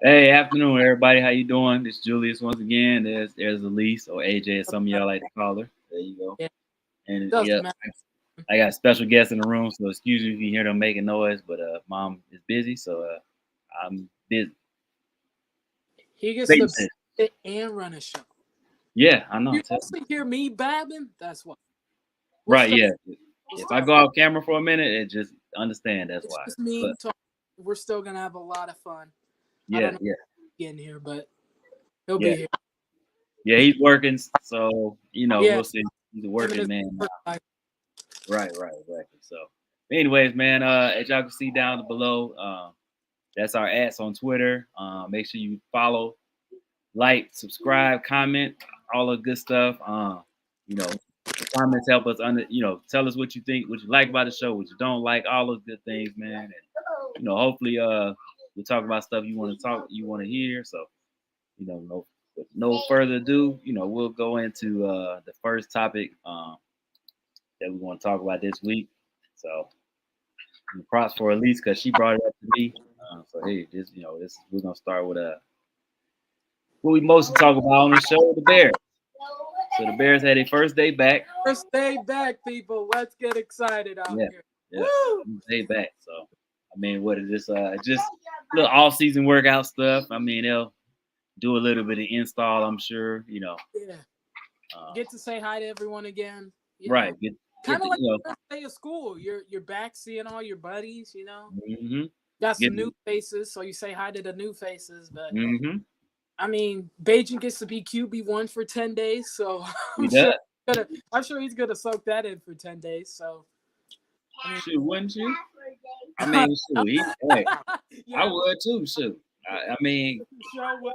Hey, afternoon, everybody. How you doing? It's Julius once again. There's Elise or AJ, as some of y'all like to call her. There you go. Yeah, And doesn't yeah, matter. I got a special guest in the room, so excuse me if you hear them making noise. But mom is busy, so I'm busy. He gets to Babysit. sit and run a show. Yeah, I know. You mostly hear me babbing. That's why. We'll Right? start. Yeah. We'll If I start. go off camera for a minute, it just understand that's It's why. just me But talking. We're still gonna have a lot of fun. I yeah, don't know yeah, if he's getting here, but he'll yeah, be here. yeah. He's working, so Yeah, we'll see. He's a living working his man. best life. Right, exactly. So, anyways, man, as y'all can see down below, that's our ads on Twitter. Make sure you follow, like, subscribe, comment, all the good stuff. You know, the comments help us tell us what you think, what you like about the show, what you don't like, all those good things, man. And hopefully, we'll talk about stuff you want to hear. So, with no further ado, we'll go into the first topic that we want to talk about this week. So, props for Elise because she brought it up to me. So hey, this we're gonna start with what we mostly talk about on the show, the Bears. So the Bears had a first day back. First day back, people. Let's get excited out Yeah, here. yeah, Woo! day back. So I mean, what is this? Just little off season workout stuff. I mean, they'll do a little bit of install. I'm sure. Yeah. Uh, Get to say hi to everyone again. right. Get Kind of the like the first day of school. You're back seeing all your buddies. mm-hmm, Got get some new faces, so you say hi to the new faces. But mm-hmm. I mean, Beijing gets to be QB1 for 10 days, so He does. I'm sure he's gonna soak that in for 10 days. So I Shoot, wouldn't you? I mean, shoot, hey, I yeah, would too. Shoot, I mean, sure will.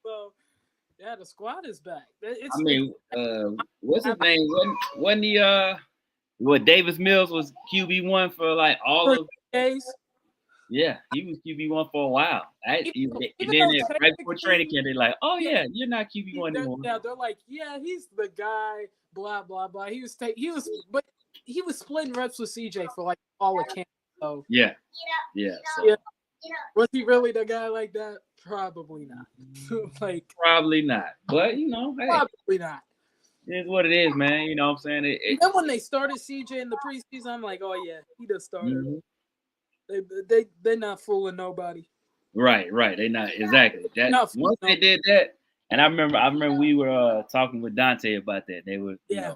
So yeah, the squad is back. I It's mean, what's his name? Wasn't he what Davis Mills was QB1 for like all for of 10 days. yeah, he was QB1 for a while. And Even then though right before training technically, camp, they're like, oh yeah, yeah, you're not QB1 they're, anymore. yeah, they're like, yeah, he's the guy. Blah blah blah. But he was splitting reps with CJ for like all of camp. So Yeah, yeah. So yeah, was he really the guy like that? Probably not. Like probably not. But hey, probably not. it is what it is, man. You know what I'm saying? And then when they started CJ in the preseason, I'm like, oh yeah, he the starter. Mhm. They're not fooling nobody. Right. They not exactly that. Not fooling Once they nobody. did that, and I remember we were talking with Dante about that. They were, Yeah,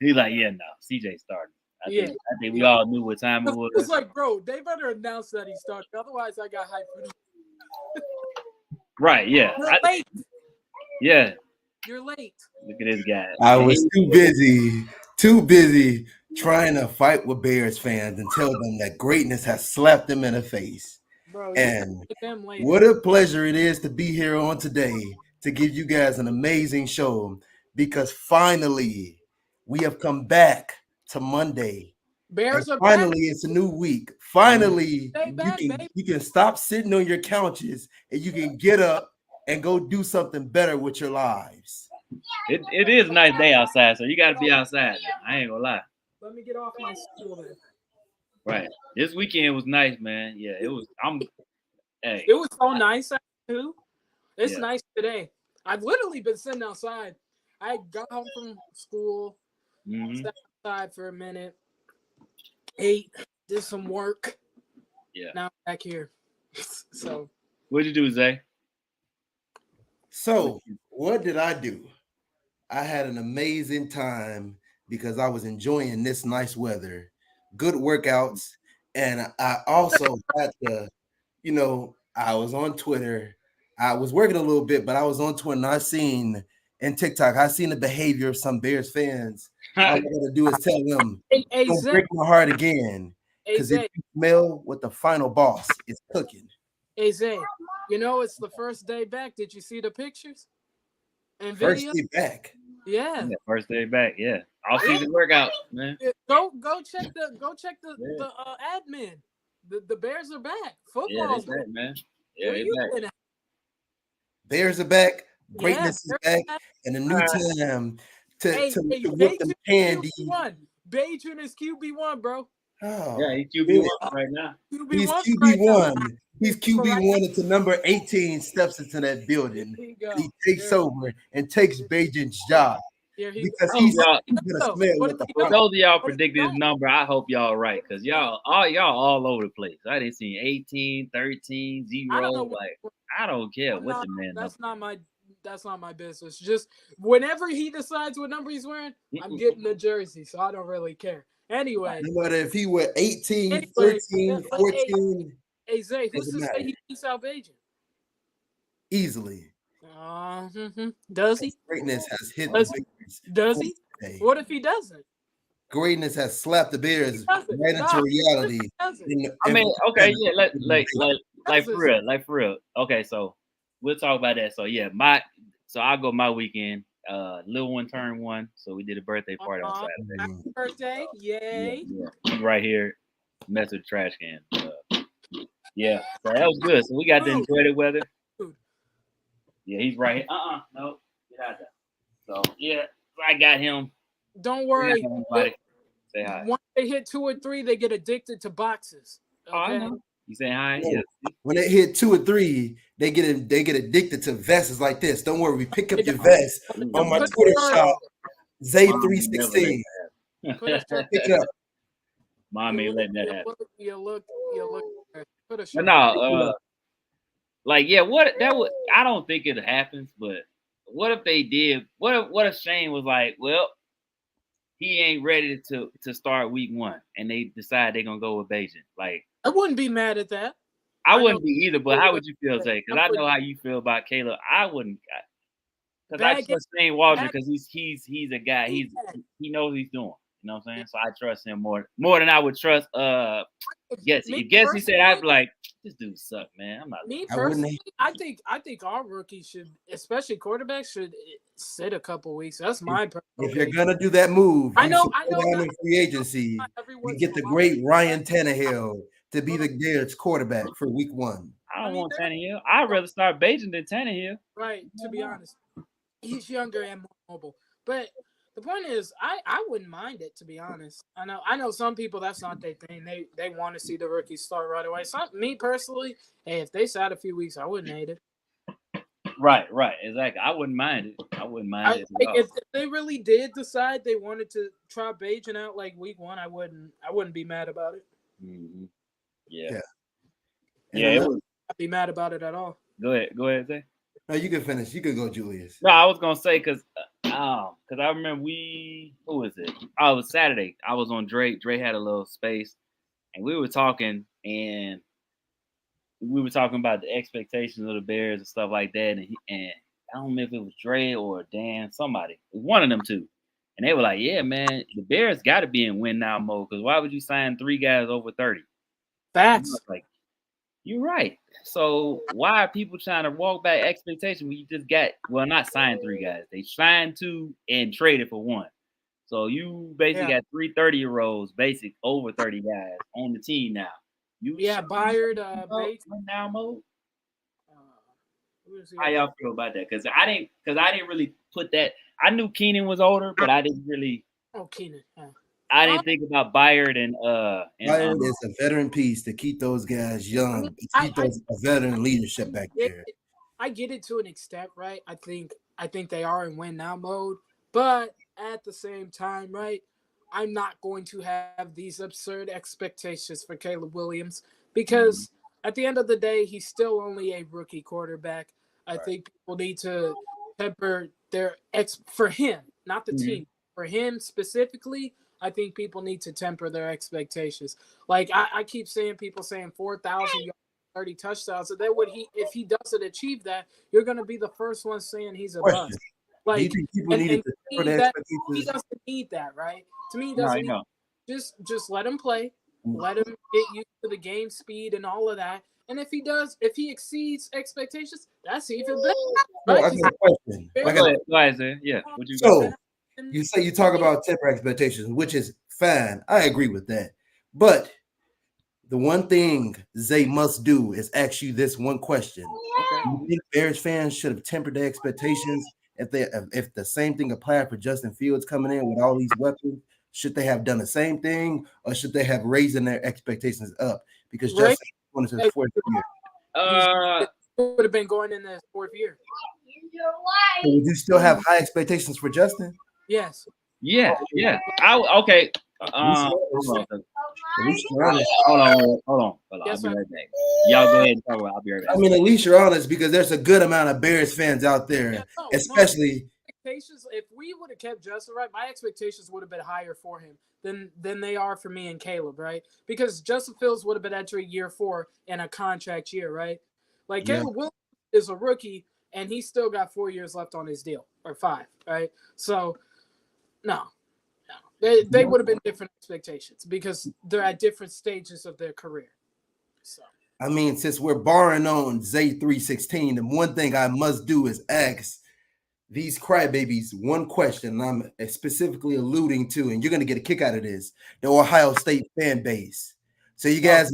he's like, yeah, no, CJ started. I yeah, think I think we yeah. all knew what time it It was was. like, bro, they better announce that he started. Otherwise, I got hyped for him. Right, yeah. You're late. Yeah. You're late. Look at this guy. I was too busy trying to fight with Bears fans and tell them that greatness has slapped them in the face. Bro, you can And get them later. what a pleasure it is to be here on today to give you guys an amazing show because finally we have come back to Monday. Bears are Finally, back. it's a new week. Finally, Stay back, baby. you can stop sitting on your couches and you can get up and go do something better with your lives. It is a nice day outside, so you got to be outside. I ain't gonna lie. Let me get off my stool then. Right. This weekend was nice, man. Yeah, it was. Hey. It was so nice too. It's Yeah. nice today. I've literally been sitting outside. I got home from school, sat outside for a minute, ate, did some work. Yeah. Now I'm back here. So What'd you do, Zay? So, what did I do? I had an amazing time because I was enjoying this nice weather, good workouts, and I also had to, I was on Twitter. I was working a little bit, but I was on Twitter and I seen the behavior of some Bears fans. All I gotta do is tell them, hey, don't break my heart again. Because if you smell what the final boss is cooking. Hey Zay, it's the first day back. Did you see the pictures and First video? day back. Yeah. First day back. Yeah, all season workout, man. Go check the admin. The Bears are back. Football's back, man. Yeah, Where they you back. been at? Bears are back. Greatness is back, back. and a new time to Hey, whip them Beijing candy. QB1. Beijing is QB1, bro. Oh, Yeah, he's QB really? one right now. He's QB1 QB right now. one. He's QB one until number 18 steps into that building. Here you go. He takes Here- over and takes Bajan's job here he because Oh, he's y'all, gonna go. smell What what the if he for don't? those of y'all What if predicting he this don't? number, I hope y'all right because y'all all over the place. I didn't see 18, 13, 0. I don't know. Like I don't care I'm what not- the man that's not my business. Just whenever he decides what number he's wearing, I'm getting the jersey, so I don't really care. Anyway, no matter if he were 18, Anyway, 13, but 14, hey Zay, who's Doesn't to say matter. he beats out Bajan? easily. Does he? Greatness has hit Does the he? Bears. Does he? Hey, What if he doesn't? greatness has slapped the Bears doesn't. right into Nah, reality. Doesn't. I mean, okay, yeah, like Doesn't. for real. Okay, so we'll talk about that. So yeah, I'll go my weekend. Little one turned 1, so we did a birthday party on Saturday. Happy birthday! Yay! Yeah. I'm right here, mess with the trash can. Yeah, so that was good. So we got to enjoy the weather. Yeah, he's right here. No, get out there. So yeah, I got him. Don't worry. Everybody, say hi. Once they hit 2 or 3, they get addicted to boxes. Oh, I Okay. know. You saying hi? Yeah. Yeah. When they hit 2 or 3, they get addicted to vests like this. Don't worry, we pick up your vest on my Twitter shop, Zay316. Put a shirt. Pick it up. Mom ain't letting that happen. You look. Put a But shirt. no, like yeah, what that would I don't think it happens, but what if they did? What if Shane was like, well, he ain't ready to start week 1, and they decide they're gonna go with Bajan? Like I wouldn't be mad at that. I wouldn't be either, but how would you feel, Zay? Because I know how you feel about Caleb. I wouldn't, because I trust Shane Waldron because he's a guy. He knows what he's doing. You know what I'm saying? So I trust him more than I would trust Gessie. If Gessie said, I'd be like, this dude suck, man. I'm not. Me personally, I think our rookies should, especially quarterbacks, should sit a couple weeks. That's my personal. If you're gonna do that move, I know. down in free agency, you get the great Ryan Tannehill to be the Bears quarterback for week 1. I don't want Tannehill. I'd rather start Bajan than Tannehill. Right. To be honest, he's younger and more mobile. But the point is, I wouldn't mind it, to be honest. I know some people that's not their thing. They want to see the rookies start right away. Me personally, hey, if they sat a few weeks, I wouldn't hate it. Right, exactly. I wouldn't mind it. I wouldn't mind it. If they really did decide they wanted to try Bajan out like week 1, I wouldn't be mad about it. Mm-hmm. Yeah. It was. I'd be mad about it at all. Go ahead, Zay. No, you can finish. You can go, Julius. No, I was gonna say because I remember who was it? Oh, it was Saturday. I was on Dre. Dre had a little space, and we were talking, about the expectations of the Bears and stuff like that. And I don't know if it was Dre or Dan, somebody. It was one of them two. And they were like, yeah, man, the Bears got to be in win now mode because why would you sign 3 guys over 30? Facts. Like, you're right. So why are people trying to walk back expectation when you just not signed 3 guys? They signed 2 and traded for 1. So you basically got 3 30-year-olds, basic over 30 guys on the team now. Byard, Bates. Now mode. How y'all feel about that? Because I didn't really put that. I knew Keenan was older, but I didn't really. Oh, Keenan. I didn't think about Byard and Byard is a veteran piece to keep those guys young, to keep those veteran leadership back there. I get it to an extent, right? I think they are in win now mode, but at the same time, right? I'm not going to have these absurd expectations for Caleb Williams because at the end of the day, he's still only a rookie quarterback. I think people need to temper their for him, not the team. For him specifically, I think people need to temper their expectations. Like I keep seeing people saying 4,000 yards, 30 touchdowns. And then if he doesn't achieve that, you're going to be the first one saying he's a bust. Like, you think people need to temper their expectations? He doesn't need that, right? To me, he doesn't need just let him play. Let him get used to the game speed and all of that. And if he exceeds expectations, that's even better. Right? I got a question. What you so you talk about temper expectations, which is fine. I agree with that. But the one thing Zay must do is ask you this one question. You think Bears fans should have tempered their expectations if the same thing applied for Justin Fields coming in with all these weapons? should they have done the same thing, or should they have raised their expectations up? Because Right. Justin went into his fourth year. Would have been going in his fourth year. So would you still have high expectations for Justin? Yes. Yeah. Okay. Hold on. Yes, I'll be right back. Y'all go ahead and talk about. I'll be right back. I mean, at least you're honest, because there's a good amount of Bears fans out there, Yeah, no, especially. Expectations. If we would have kept Justin, right, my expectations would have been higher for him than they are for me and Caleb, right? Because Justin Fields would have been entering year 4 in a contract year, right? Like Yeah. Caleb Williams is a rookie and he's still got 4 years left on his deal, or 5, right? So no. They would have been different expectations because they're at different stages of their career. So I mean, since we're barring on Zay 316, the one thing I must do is ask these crybabies one question. And I'm specifically alluding to, and you're gonna get a kick out of this, the Ohio State fan base. So you guys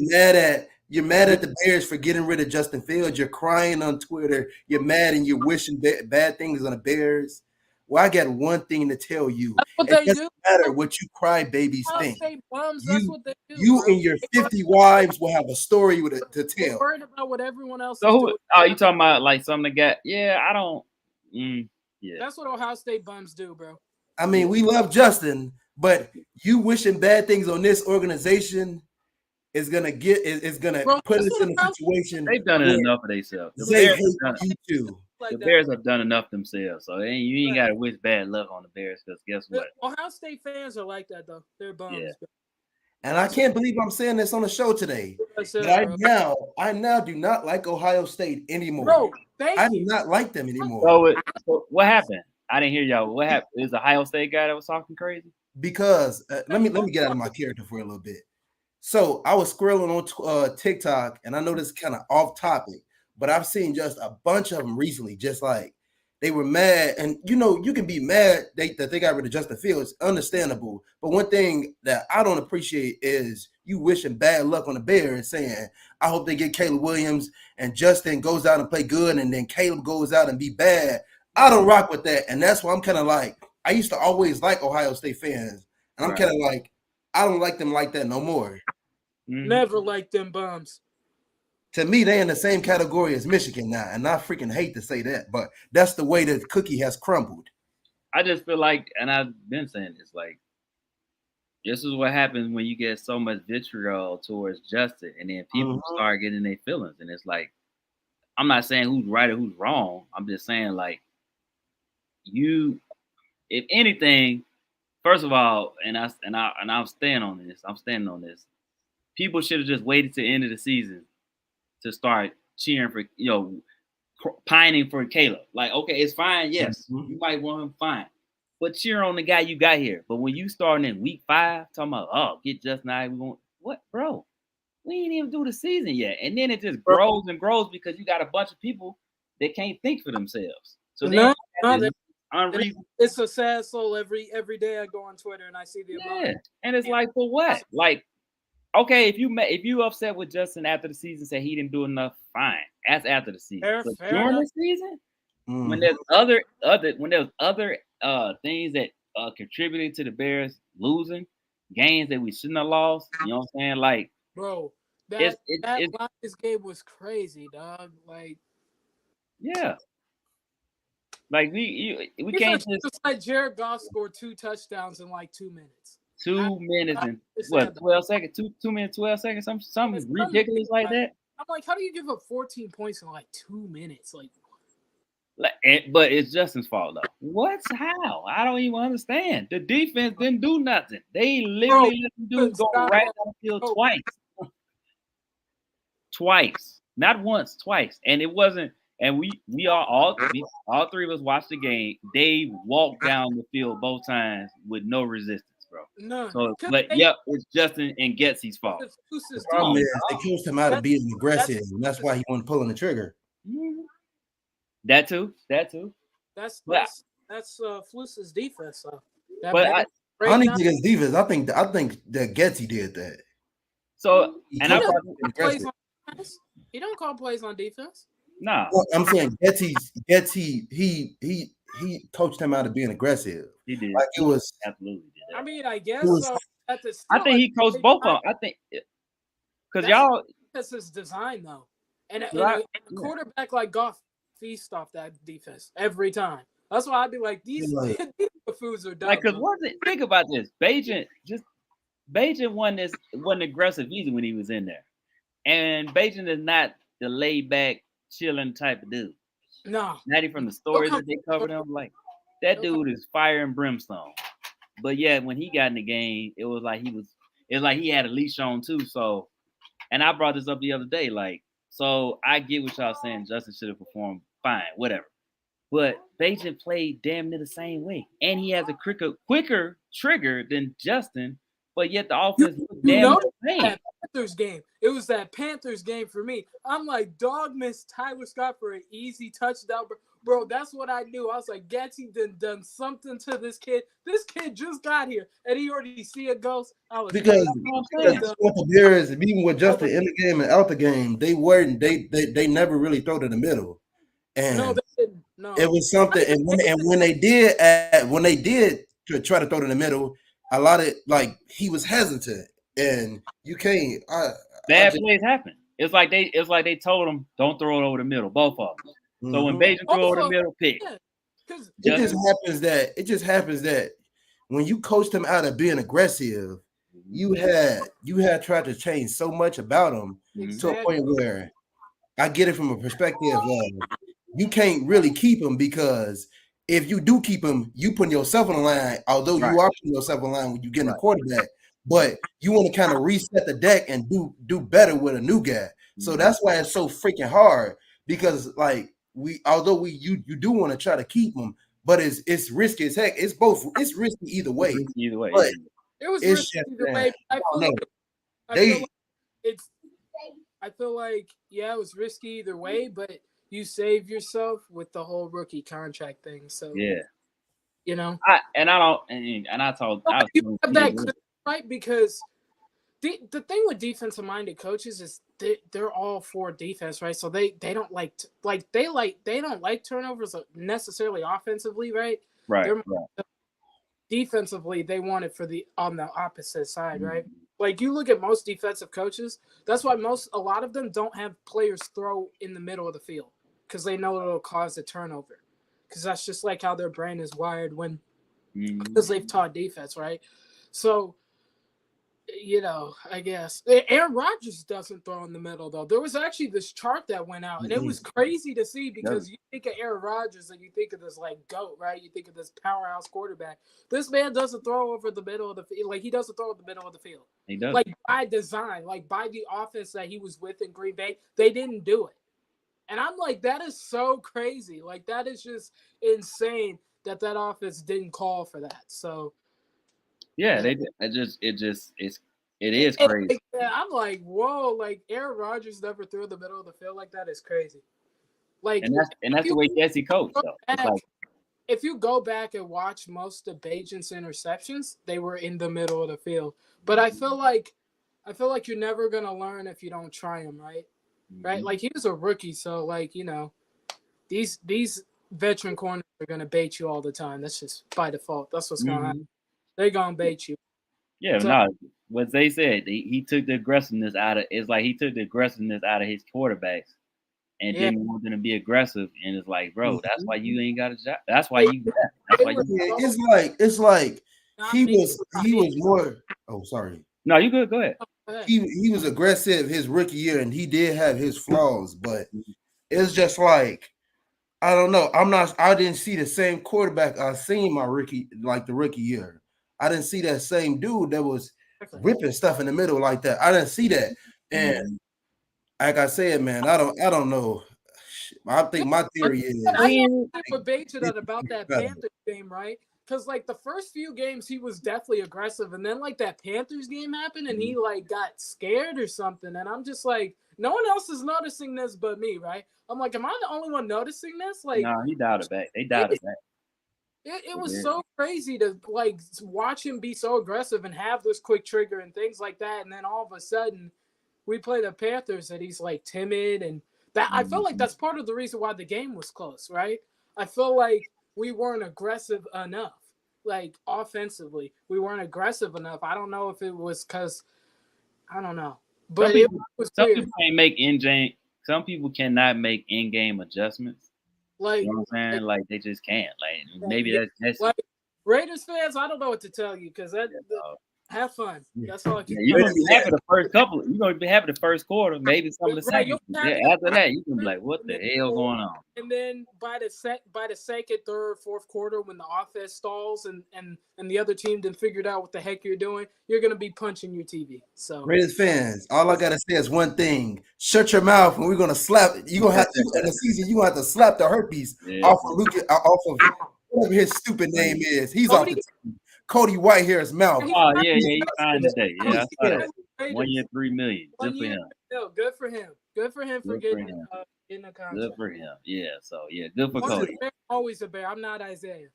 you're mad at the Bears for getting rid of Justin Fields. You're crying on Twitter. You're mad and you're wishing bad things on the Bears. Well, I got one thing to tell you. that's what It they doesn't do. matter what you crybabies think. That's what they do. You bro. and your 50 wives will have a story to They're tell. worried about what everyone else So is who? doing. Oh, you talking about like something that got? Yeah, I don't. Yeah. That's what Ohio State bums do, bro. I mean, we love Justin, but you wishing bad things on this organization is gonna put us in a situation. They've done it enough for themselves. The They Bears hate have done- you too. the Bears have done enough themselves, so you ain't got to wish bad luck on the Bears because guess The what? Ohio State fans are like that, though. They're bums. Yeah. bro. And I can't believe I'm saying this on the show today. That's But it, bro. I now do not like Ohio State anymore. Bro, thank I do you. not like them anymore. So what happened? I didn't hear y'all. What happened? Is the Ohio State guy that was talking crazy? Because let me get out of my character for a little bit. So I was scrolling on TikTok, and I know this is kind of off topic, but I've seen just a bunch of them recently, just like they were mad. And you can be mad that they got rid of Justin Fields, understandable. But one thing that I don't appreciate is you wishing bad luck on the Bears, saying, I hope they get Caleb Williams and Justin goes out and play good, and then Caleb goes out and be bad. I don't rock with that. And that's why I'm kind of like, I used to always like Ohio State fans. And I'm kind of like, I don't like them like that no more. Never liked them bums. To me, they in the same category as Michigan now. And I freaking hate to say that, but that's the way the cookie has crumbled. I just feel like, and I've been saying this, like, this is what happens when you get so much vitriol towards Justin, and then people start getting their feelings. And it's like, I'm not saying who's right or who's wrong. I'm just saying, like, if anything, first of all, and I'm standing on this. People should have just waited to the end of the season to start cheering for, pining for Caleb. Like, okay, it's fine. Yes, you might want him, fine. But cheer on the guy you got here. But when you starting in week 5, talking about, get Justin out, we going, what, bro? We ain't even do the season yet. And then it just grows and grows because you got a bunch of people that can't think for themselves. So it's a sad soul every day I go on Twitter and I see the amount. And it's like, for what? Like, okay, if you upset with Justin after the season, say he didn't do enough, fine. That's after the season. But during the season, when there's other things that contributing to the Bears losing, games that we shouldn't have lost, you know what I'm saying? Like, bro, that Lions game was crazy, dog. Like, yeah. Like we can't just like Jared Goff scored 2 touchdowns in like 2 minutes. 2 minutes and 12 seconds, 2 minutes, 12 seconds, something ridiculous like that. I'm like, how do you give up 14 points in like 2 minutes? Like, but it's Justin's fault though. What's how? I don't even understand. The defense didn't do nothing. They literally let them go right on the field twice, not once, twice, and it wasn't. And we all 3 of us watched the game. They walked down the field both times with no resistance, bro. No. So, it's Justin and Getsy's fault. The problem is they coached him out of being aggressive, and that's why he wasn't pulling the trigger. That too. That's Flus's defense. But I don't think it's defense. I think that Getsy did that. So he don't call plays on defense. No, I'm saying Getsy he coached him out of being aggressive. He did. Like it was absolutely did I mean, I guess It was so. At the I still, think he coached both of them. I think because y'all, that's his design though, and right, a quarterback like Goff feast off that defense every time. That's why I'd be like, these like, these fools are dumb. like because Bro. wasn't think about this. Bajan wasn't aggressive either when he was in there, and Bajan is not the laid back, chilling type of dude. No, Not even from the stories that they covered him, like that dude is fire and brimstone. But yeah, when he got in the game, it was like he had a leash on too. So, and I brought this up the other day, like, so I get what y'all saying. Justin should have performed fine, whatever. But Bajan played damn near the same way, and he has a quicker trigger than Justin. But yet the offense looked you damn know near the same. that Panthers game. It was that Panthers game for me. I'm like, dog missed Tyler Scott for an easy touchdown, bro. That's what I knew. I was like, Gatsby done something to this kid. This kid just got here, and he already see a ghost. I was because because what the Bears, even with Justin in the game and out the game, they never really throw to the middle, and no, they didn't. No, it was something. And when they did try to throw to the middle, a lot of like he was hesitant, and you can't. Bad plays happen. It's like they told him don't throw it over the middle, both of them. So when Bajan threw over the middle, pick. Yeah, because It just happens that when you coached him out of being aggressive, you had tried to change so much about him to a point where I get it from a perspective of you can't really keep him, because if you do keep him, you putting yourself on the line, although you are putting yourself on the line when you get a quarterback, but you want to kind of reset the deck and do better with a new guy. So that's why it's so freaking hard, because like you do want to try to keep him, but it's risky as heck. It's risky either way. Either way. But it was risky either way. I feel like yeah, it was risky either way, but you save yourself with the whole rookie contract thing. So yeah, you know, I you have that right, because the thing with defensive minded coaches is they're all for defense, right? So they don't they don't like turnovers necessarily offensively, right? Right. Defensively, they want it on the opposite side, right? Like you look at most defensive coaches, that's why a lot of them don't have players throw in the middle of the field, because they know it'll cause a turnover. Because that's just like how their brain is wired because they've taught defense, right? So, I guess Aaron Rodgers doesn't throw in the middle though. There was actually this chart that went out, and it was crazy to see, because you think of Aaron Rodgers and you think of this like GOAT, right? You think of this powerhouse quarterback. This man doesn't throw over the middle of the field. Like he doesn't throw in the middle of the field. He does. Like by design, like by the offense that he was with in Green Bay, they didn't do it. And I'm like, that is so crazy. Like that is just insane that offense didn't call for that. So. Yeah, they did. It is crazy. I'm like, whoa! Like Aaron Rodgers never threw in the middle of the field like that is crazy. Like, and that's the way Jesse coached. Though. If you go back and watch most of Bajan's interceptions, they were in the middle of the field. But I feel like you're never gonna learn if you don't try them, right? Mm-hmm. Right? Like he was a rookie, so like these veteran corners are gonna bait you all the time. That's just by default. That's what's gonna happen. They're gonna bait you. Yeah, so, no. What they said, he took the aggressiveness out of. It's like he took the aggressiveness out of his quarterbacks, and didn't want them to be aggressive. And it's like, bro, that's why you ain't got a job. That's why you. That's why you. It's like he was more. Oh, sorry. No, you good. Go ahead. He was aggressive his rookie year, and he did have his flaws, but it's just like, I don't know. I didn't see the same quarterback I seen the rookie year. I didn't see that same dude that was ripping stuff in the middle like that. I didn't see that. And like I said, man, I don't know. I think my theory is I debated about that Panthers game, right? Because like the first few games he was definitely aggressive, and then like that Panthers game happened and he like got scared or something. And I'm just like, no one else is noticing this but me, right? I'm like, am I the only one noticing this? Like, no, he dialed it back. They dialed it back. It was so crazy to like watch him be so aggressive and have this quick trigger and things like that, and then all of a sudden we play the Panthers and he's like timid, and that I feel like that's part of the reason why the game was close, right? I feel like we weren't aggressive enough, like offensively. We weren't aggressive enough. I don't know if it was because I don't know, but it was some weird. people can't make in-game. Some people cannot make in-game adjustments. Like, You know what I'm saying? Like they just can't. Like maybe yeah, that's like Raiders fans. I don't know what to tell you because have fun. That's all I can. you're gonna be happy the first couple. You're gonna be happy the first quarter, maybe some of the Right, second. you'll be Yeah, happy after that, you can be like, "What the hell going on?" And then by the second, third, fourth quarter, when the offense stalls and the other team done figured out what the heck you're doing, you're gonna be punching your TV. So Raiders fans, all I gotta say is one thing: shut your mouth, and we're gonna slap. You gonna have to in the season. You gonna have to slap the herpes off of Lucas, off of whatever his stupid name is. He's off the team. Cody Whitehair's mouth. Oh yeah, he's fine today. Yeah, I saw that. Raiders. 1 year, $3 million. Good 1 for year. him. No, good for him. Good for him for Good for getting him. in the Good contract. for him. Yeah. So yeah, good for Once a Cody. bear, always a bear. I'm not Isaiah.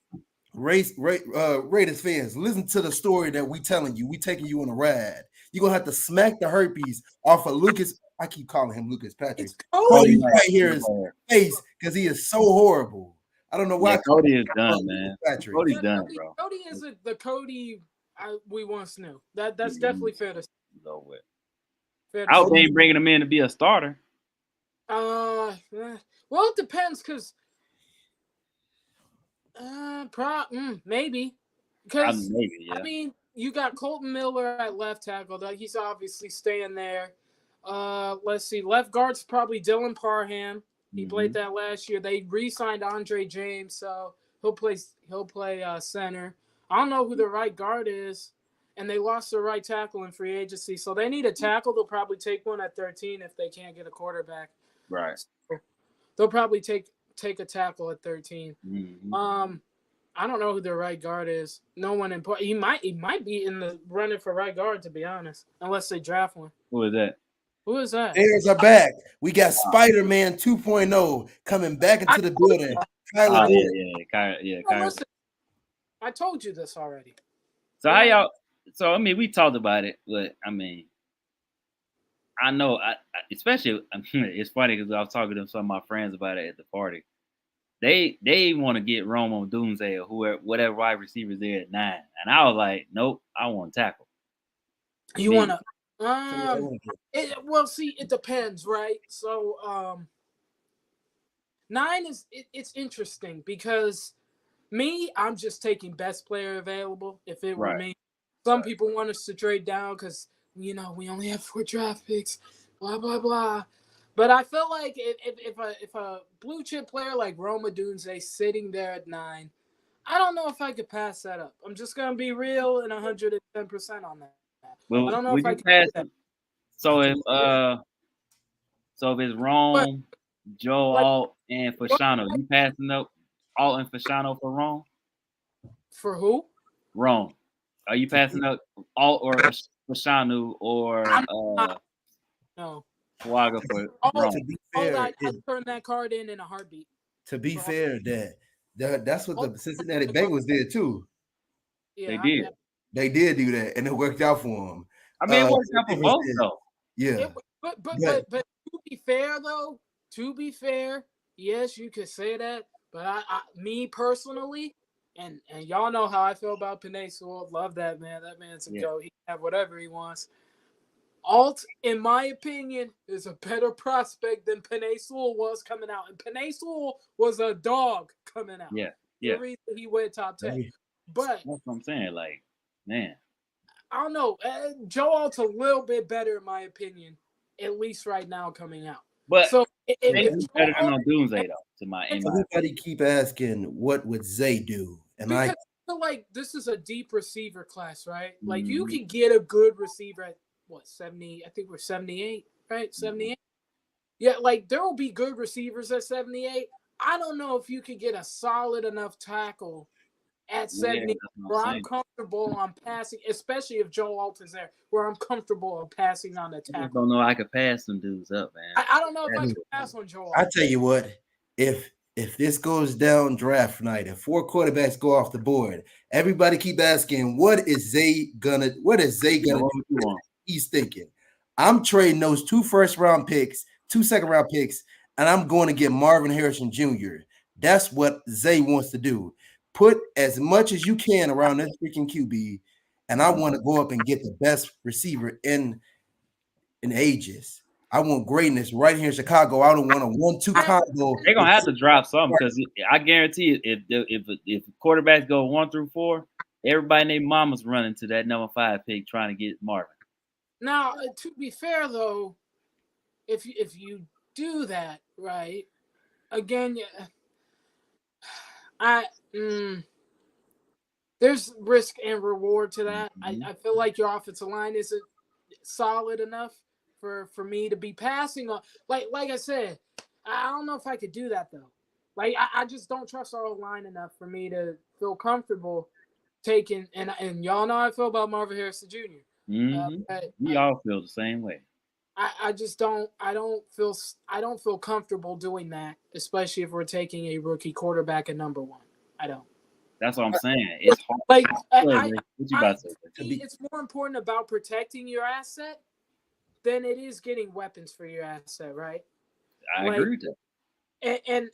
Raiders fans, listen to the story that we telling you. We taking you on a ride. You're gonna have to smack the herpes off of Lucas. I keep calling him Lucas Patrick. It's Cody Cody. right here is face because he is so horrible. I don't know why. Yeah, Cody is done, man. Patrick. Cody's done, bro. Cody isn't the Cody we once knew. That's definitely fair to say. Go with. Fair to I hope say. they ain't bringing him in to be a starter. Well, it depends because maybe because Maybe, yeah. I mean you got Colton Miller at left tackle. He's obviously staying there. Let's see, left guard's probably Dylan Parham. He played that last year. They re-signed Andre James, so he'll play center. I don't know who the right guard is, and they lost their right tackle in free agency, so they need a tackle. They'll probably take one at 13 if they can't get a quarterback. Right. So they'll probably take a tackle at 13. I don't know who their right guard is. No one important. He might be in the running for right guard, to be honest, unless they draft one. Who is that? Who is that? Bears are back. We got Spider-Man 2.0 coming back into the building. Kyler Oh, listen, I told you this already. So how y'all? So I mean, we talked about it, but I mean, I know, especially it's funny because I was talking to some of my friends about it at the party. They want to get Rome on Doomsday or whatever wide receivers there at 9, and I was like, nope, I want to tackle. You want to? Well, see, it depends, right? So, 9 is it's interesting because I'm just taking best player available. If it were me, some people want us to trade down because we only have 4 draft picks, blah blah blah. But I feel like if a blue chip player like Rome Odunze sitting there at 9, I don't know if I could pass that up. I'm just gonna be real and 110% on that. Well, I don't know if I can pass that. So if it's Rome, Joe Alt, and Fashano, you passing up Alt and Fashano for Rome? For who? Rome. Are you passing up Alt or Fashanu or no. Fuaga for Rome? To be fair, I'd turn that card in a heartbeat. To be fair, that's what the Cincinnati Bengals did too. Yeah, they did. They did do that, and it worked out for them. I mean, it worked out for both though. Yeah. But to be fair though, yes, you could say that. But me personally, and y'all know how I feel about Penei Sewell. Love that man. That man's a go. He can have whatever he wants. Alt, in my opinion, is a better prospect than Penei Sewell was coming out. And Penei Sewell was a dog coming out. Yeah. The reason he went top 10. But that's what I'm saying. Like, man. I don't know. Joe Alt's a little bit better, in my opinion, at least right now coming out. But so it's better than on Doomsday, though, to my everybody keep asking, what would Zay do? And because I feel like this is a deep receiver class, right? Like, you can get a good receiver at, 70? I think we're 78, right? 78? Yeah, like, there will be good receivers at 78. I don't know if you could get a solid enough tackle at 70 where I'm comfortable on passing, especially if Joe Alt is there, where I'm comfortable on passing on the tackle. I don't know. I could pass some dudes up, man. I don't know if I can pass on Joe Alt. I tell you what, if this goes down draft night and 4 quarterbacks go off the board, everybody keep asking, what is Zay gonna do? He's thinking, I'm trading those 2 first-round picks, 2 second-round picks, and I'm going to get Marvin Harrison Jr. That's what Zay wants to do. put as much as you can around this freaking QB, and I want to go up and get the best receiver in ages. I want greatness right here in Chicago. I don't want a 1-2 combo. They're gonna have to drop something because I guarantee if quarterbacks go 1 through 4, everybody and their mama's running to that number 5 pick trying to get Marvin. Now, to be fair though, if you do that right, again, there's risk and reward to that. I feel like your offensive line isn't solid enough for me to be passing on. Like I said, I don't know if I could do that though. Like I just don't trust our line enough for me to feel comfortable taking. And y'all know how I feel about Marvin Harrison Jr. We all feel the same way. I just don't. I don't feel comfortable doing that, especially if we're taking a rookie quarterback at number 1. I don't. That's what I'm saying. It's hard. Like what you about to say? It's more important about protecting your asset than it is getting weapons for your asset, right? I agree with that.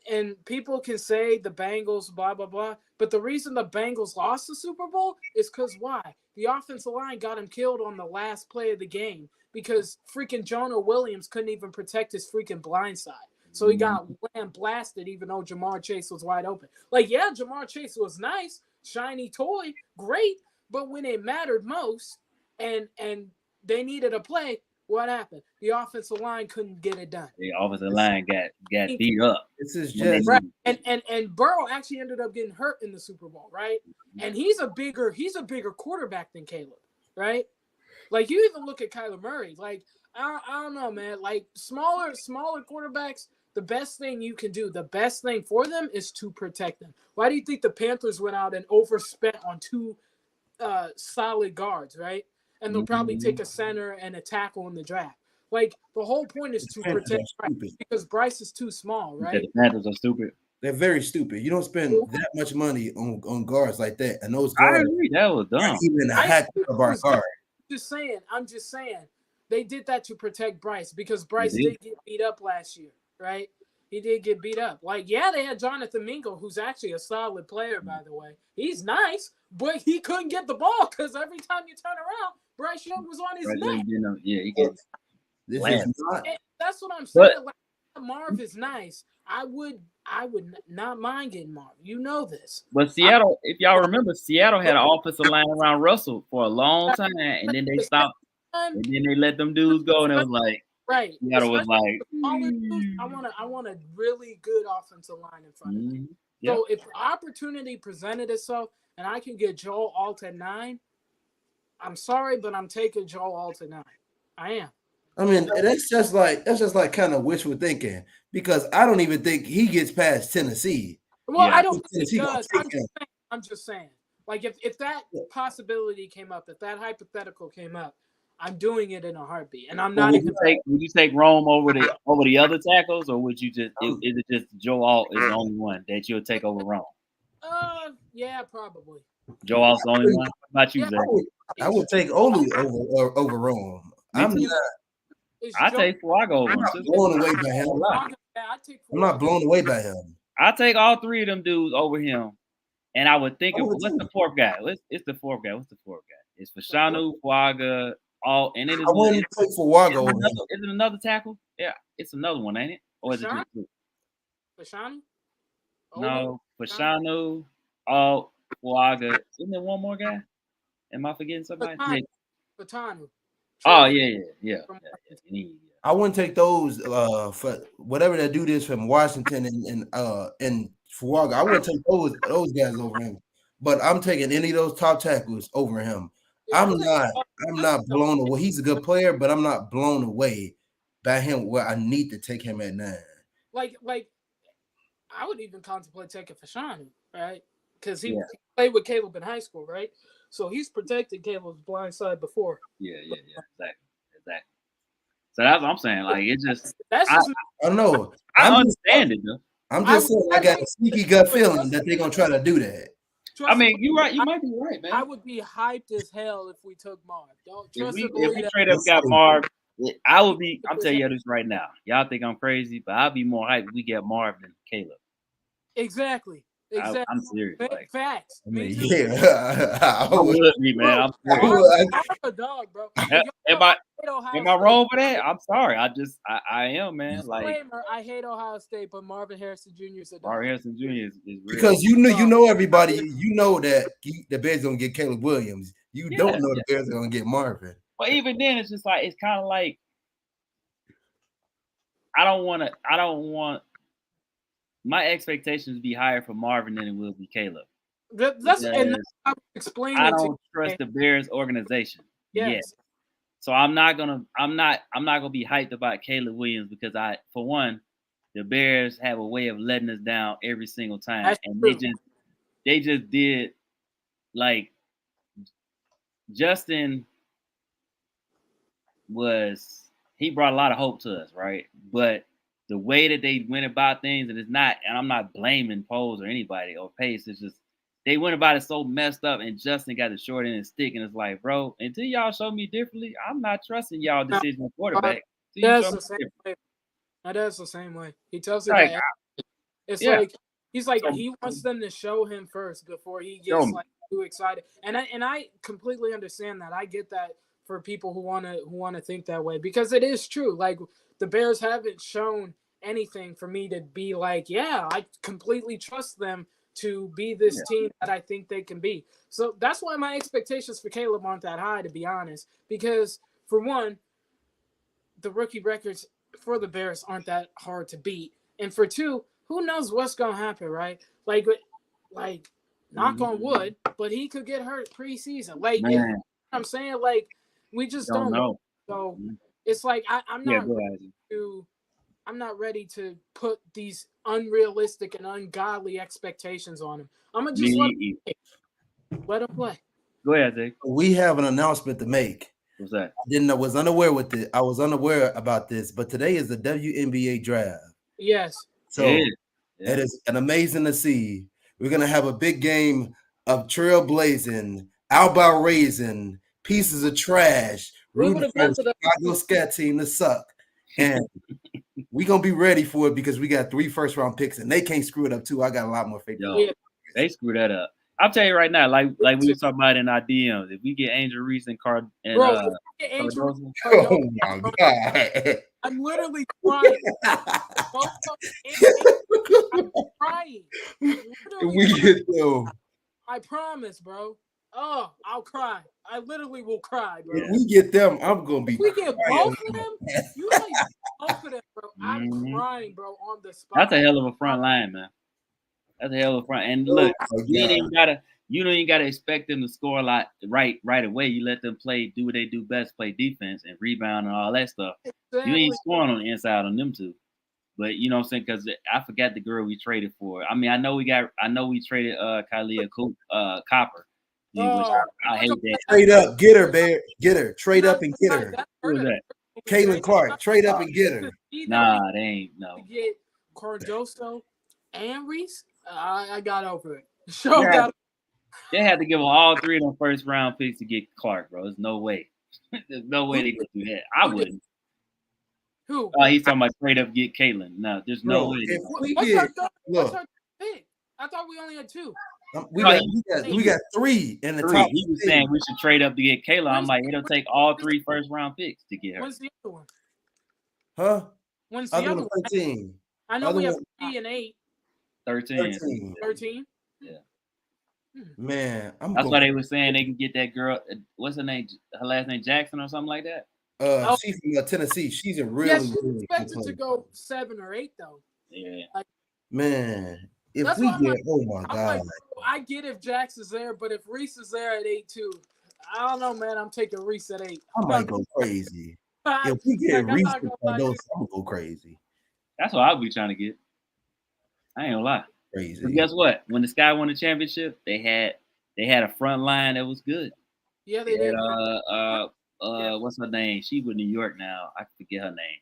And people can say the Bengals, blah blah blah, but the reason the Bengals lost the Super Bowl is because why? The offensive line got him killed on the last play of the game because freaking Jonah Williams couldn't even protect his freaking blind side. So he got blasted even though Jamar Chase was wide open. Like, yeah, Jamar Chase was nice, shiny toy, great, but when it mattered most and they needed a play, what happened? The offensive line couldn't get it done. The offensive line got beat up. This is just right. And Burrow actually ended up getting hurt in the Super Bowl, right? And he's a bigger quarterback than Caleb, right? Like you even look at Kyler Murray. Like I don't know, man. Like smaller quarterbacks, the best thing you can do, the best thing for them is to protect them. Why do you think the Panthers went out and overspent on 2 solid guards, right? And they'll probably take a center and a tackle in the draft. Like the whole point is to protect Bryce because Bryce is too small, right? The Panthers are stupid. They're very stupid. You don't spend that much money on guards like that, and those I guards. agree. That was dumb. Even a hack of our guard. I'm just saying. They did that to protect Bryce because Bryce did get beat up last year, right? He did get beat up. Like, yeah, they had Jonathan Mingo, who's actually a solid player, by the way. He's nice, but he couldn't get the ball because every time you turn around, Bryce Young was on his neck. He gets. This is not. And that's what I'm saying. Like, Marv is nice. I would not mind getting Marv. You know this. But Seattle, if y'all remember, Seattle had an offensive line around Russell for a long time, and then they stopped, and then they let them dudes go, and it was like, right. Seattle was like, I want a really good offensive line in front of me. Yep. So if opportunity presented itself and I can get Joe Alt at 9, I'm sorry, but I'm taking Joe Alt at 9. I am. I mean, that's just like kind of wishful thinking because I don't even think he gets past Tennessee. Well, I don't think he does. I'm just saying. Like if that possibility came up, if that hypothetical came up, I'm doing it in a heartbeat, and I'm not even. Would you take Rome over the other tackles, or would you just? Is it just Joe Alt is the only one that you'll take over Rome? Yeah, probably. Joe Alt's the only one. How about you, Zach? I would take Olu over Rome. I'm take Fuago. I'm not blown away by him. I'm not blown away by him. I take all 3 of them dudes over him, and I would think of what's the 4th guy? It's the 4th guy. What's the 4th guy? It's Fashanu, Fuaga. And it is. I wouldn't take Fuaga. Is it another tackle? Yeah, it's another one, ain't it? Or is it just 2? Fashanu? No, Fashanu, Alt, Fuaga. Isn't there one more guy? Am I forgetting somebody? Fatanu. Oh yeah. I wouldn't take those for whatever that dude is from Washington and Fuaga. I wouldn't take those guys over him. But I'm taking any of those top tackles over him. I'm not blown away. He's a good player, but I'm not blown away by him where I need to take him at 9. Like I would even contemplate taking Fashanu, right? Because he played with Caleb in high school, right? So he's protected Caleb's blind side before. Yeah, exactly. So that's what I'm saying. Like it's just I know. I understand it though. I'm just saying I got a sneaky gut feeling that they're gonna try to do that. I mean, you're right. You might be right, man. I would be hyped as hell if we took Marv. If we straight up got Marv, I would be. I'm telling you this right now. Y'all think I'm crazy, but I'll be more hyped if we get Marv than Caleb. Exactly. Exactly. I'm serious. Like, Facts. I mean, Me too. yeah. I would be, man. I'm serious. I'm a dog, bro. Am Yo, I hate Ohio am I State. wrong for that? I'm sorry. I am, man. Like Disclaimer, I hate Ohio State, but Marvin Harrison Jr. is a dog. Marvin Harrison Jr. is real. Because you know everybody, you know that the Bears gonna get Caleb Williams. You Yeah, don't know the Bears are gonna get Marvin. But even then, it's just like it's kind of like I don't want my expectations to be higher for Marvin than it will be Caleb. That's and I'm explaining. I don't trust the Bears organization. Yes. So I'm not gonna be hyped about Caleb Williams because for one, the Bears have a way of letting us down every single time. That's and true. they just did like Justin he brought a lot of hope to us, right? But the way that they went about things, and I'm not blaming Poles or anybody or Pace, it's just they went about it so messed up, and Justin got the short end of the stick, and it's like, bro, until y'all show me differently, I'm not trusting y'all decision on quarterback. That's the same way. That's the same way. He tells you that. It's like he's like he wants them to show him first before he gets like too excited. And I completely understand that. I get that for people who wanna think that way because it is true. Like the Bears haven't shown anything for me to be like, yeah, I completely trust them to be this team that I think they can be. So that's why my expectations for Caleb aren't that high, to be honest. Because for one, the rookie records for the Bears aren't that hard to beat. And for two, who knows what's gonna happen, right? Like knock on wood, but he could get hurt preseason. Like you know what I'm saying, like we just don't know. So it's like I'm not ready to put these unrealistic and ungodly expectations on him. I'm gonna just let him play. Go ahead, Zach. We have an announcement to make. What's that? I was unaware about this, but today is the WNBA draft. Yes. So it is an amazing to see. We're gonna have a big game of trailblazing, Alba raising, pieces of trash, rooting for the Chicago Scat team to suck. And we're gonna be ready for it because we got 3 first-round picks and they can't screw it up too. I got a lot more faith. They screw that up. I'll tell you right now, like we were talking about in our DMs, if we get Angel Reese and Card and oh my god, I'm literally crying. I'm crying. We get them. I promise, bro. Oh, I'll cry. I literally will cry, bro. If we get them, I'm gonna be. If we get both of them, you like both of them, bro. I'm crying, bro, on the spot. That's a hell of a front line, man. That's a hell of a front. And look, you don't even gotta expect them to score a lot right away. You let them do what they do best, play defense and rebound and all that stuff. Exactly. You ain't scoring on the inside on them two. But you know what I'm saying? Because I forgot the girl we traded for. I mean, I know we traded Kylia Copper. I hate that. Trade up, get her, Bear. Get her. Trade up and get her. Who was that? Caitlin Clark. Trade up and get her. Nah, they ain't no. Get Cardoso and Reese. I got over it. They had to give them all 3 of them first round picks to get Clark, bro. There's no way. There's no way they could do that. I wouldn't. Who? He's talking about straight up get Caitlin. No, there's no way. What's our pick? I thought we only had 2. We got 3 in the top. He was saying we should trade up to get Kayla. I'm like, it'll take all 3 first round picks to get her. When's the other one? Huh? When's the other one? 13. I know we have 3 and 8. 13. 13? Yeah. Man, that's why they were saying they can get that girl. What's her name? Her last name Jackson or something like that. She's from Tennessee. She's a really. Yeah, she's expected to go 7 or 8 though. Yeah. Man, if we get, oh my god. I get if Jax is there, but if Reese is there at 8 too, I don't know, man. I'm taking Reese at 8. I might go crazy. If we get Reese, I'm gonna go crazy. That's what I'll be trying to get. I ain't gonna lie. Crazy. But guess what? When the Sky won the championship, they had a front line that was good. Yeah, they did. What's her name? She with New York now. I forget her name.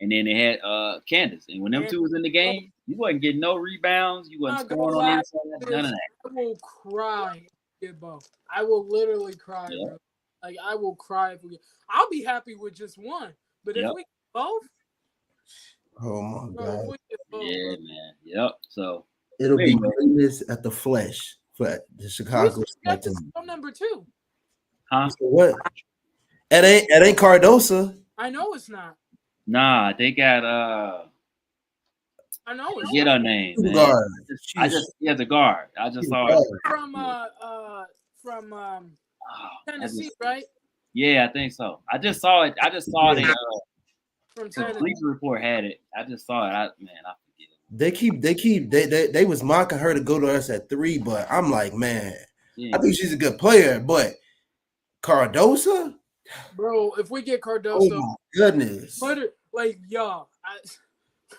And then they had Candace. And when them two was in the game, you wasn't getting no rebounds. You wasn't scoring on the inside. None of that. I will cry. I will literally cry, bro. Like I will cry if we. I'll be happy with just one, but if we both. Oh my god. Yeah, man. Yep. So It'll be Anyway. greatness at the flesh for the Who's Chicago got team. this number 2? Huh? So what? It ain't Cardosa. I know it's not. Nah, they got I know it's get not. her name, Two man. guards. I just the guard. I just saw it. From Oh, Tennessee, right? Yeah, I think so. I just saw it. I just saw it. From The Tennessee. Bleacher Report had it. I just saw it. I forget it. They was mocking her to go to us at 3, but I'm like, man, Yeah. I think she's a good player, but Cardosa, Bro, if we get oh Cardoso, my goodness, put it like y'all.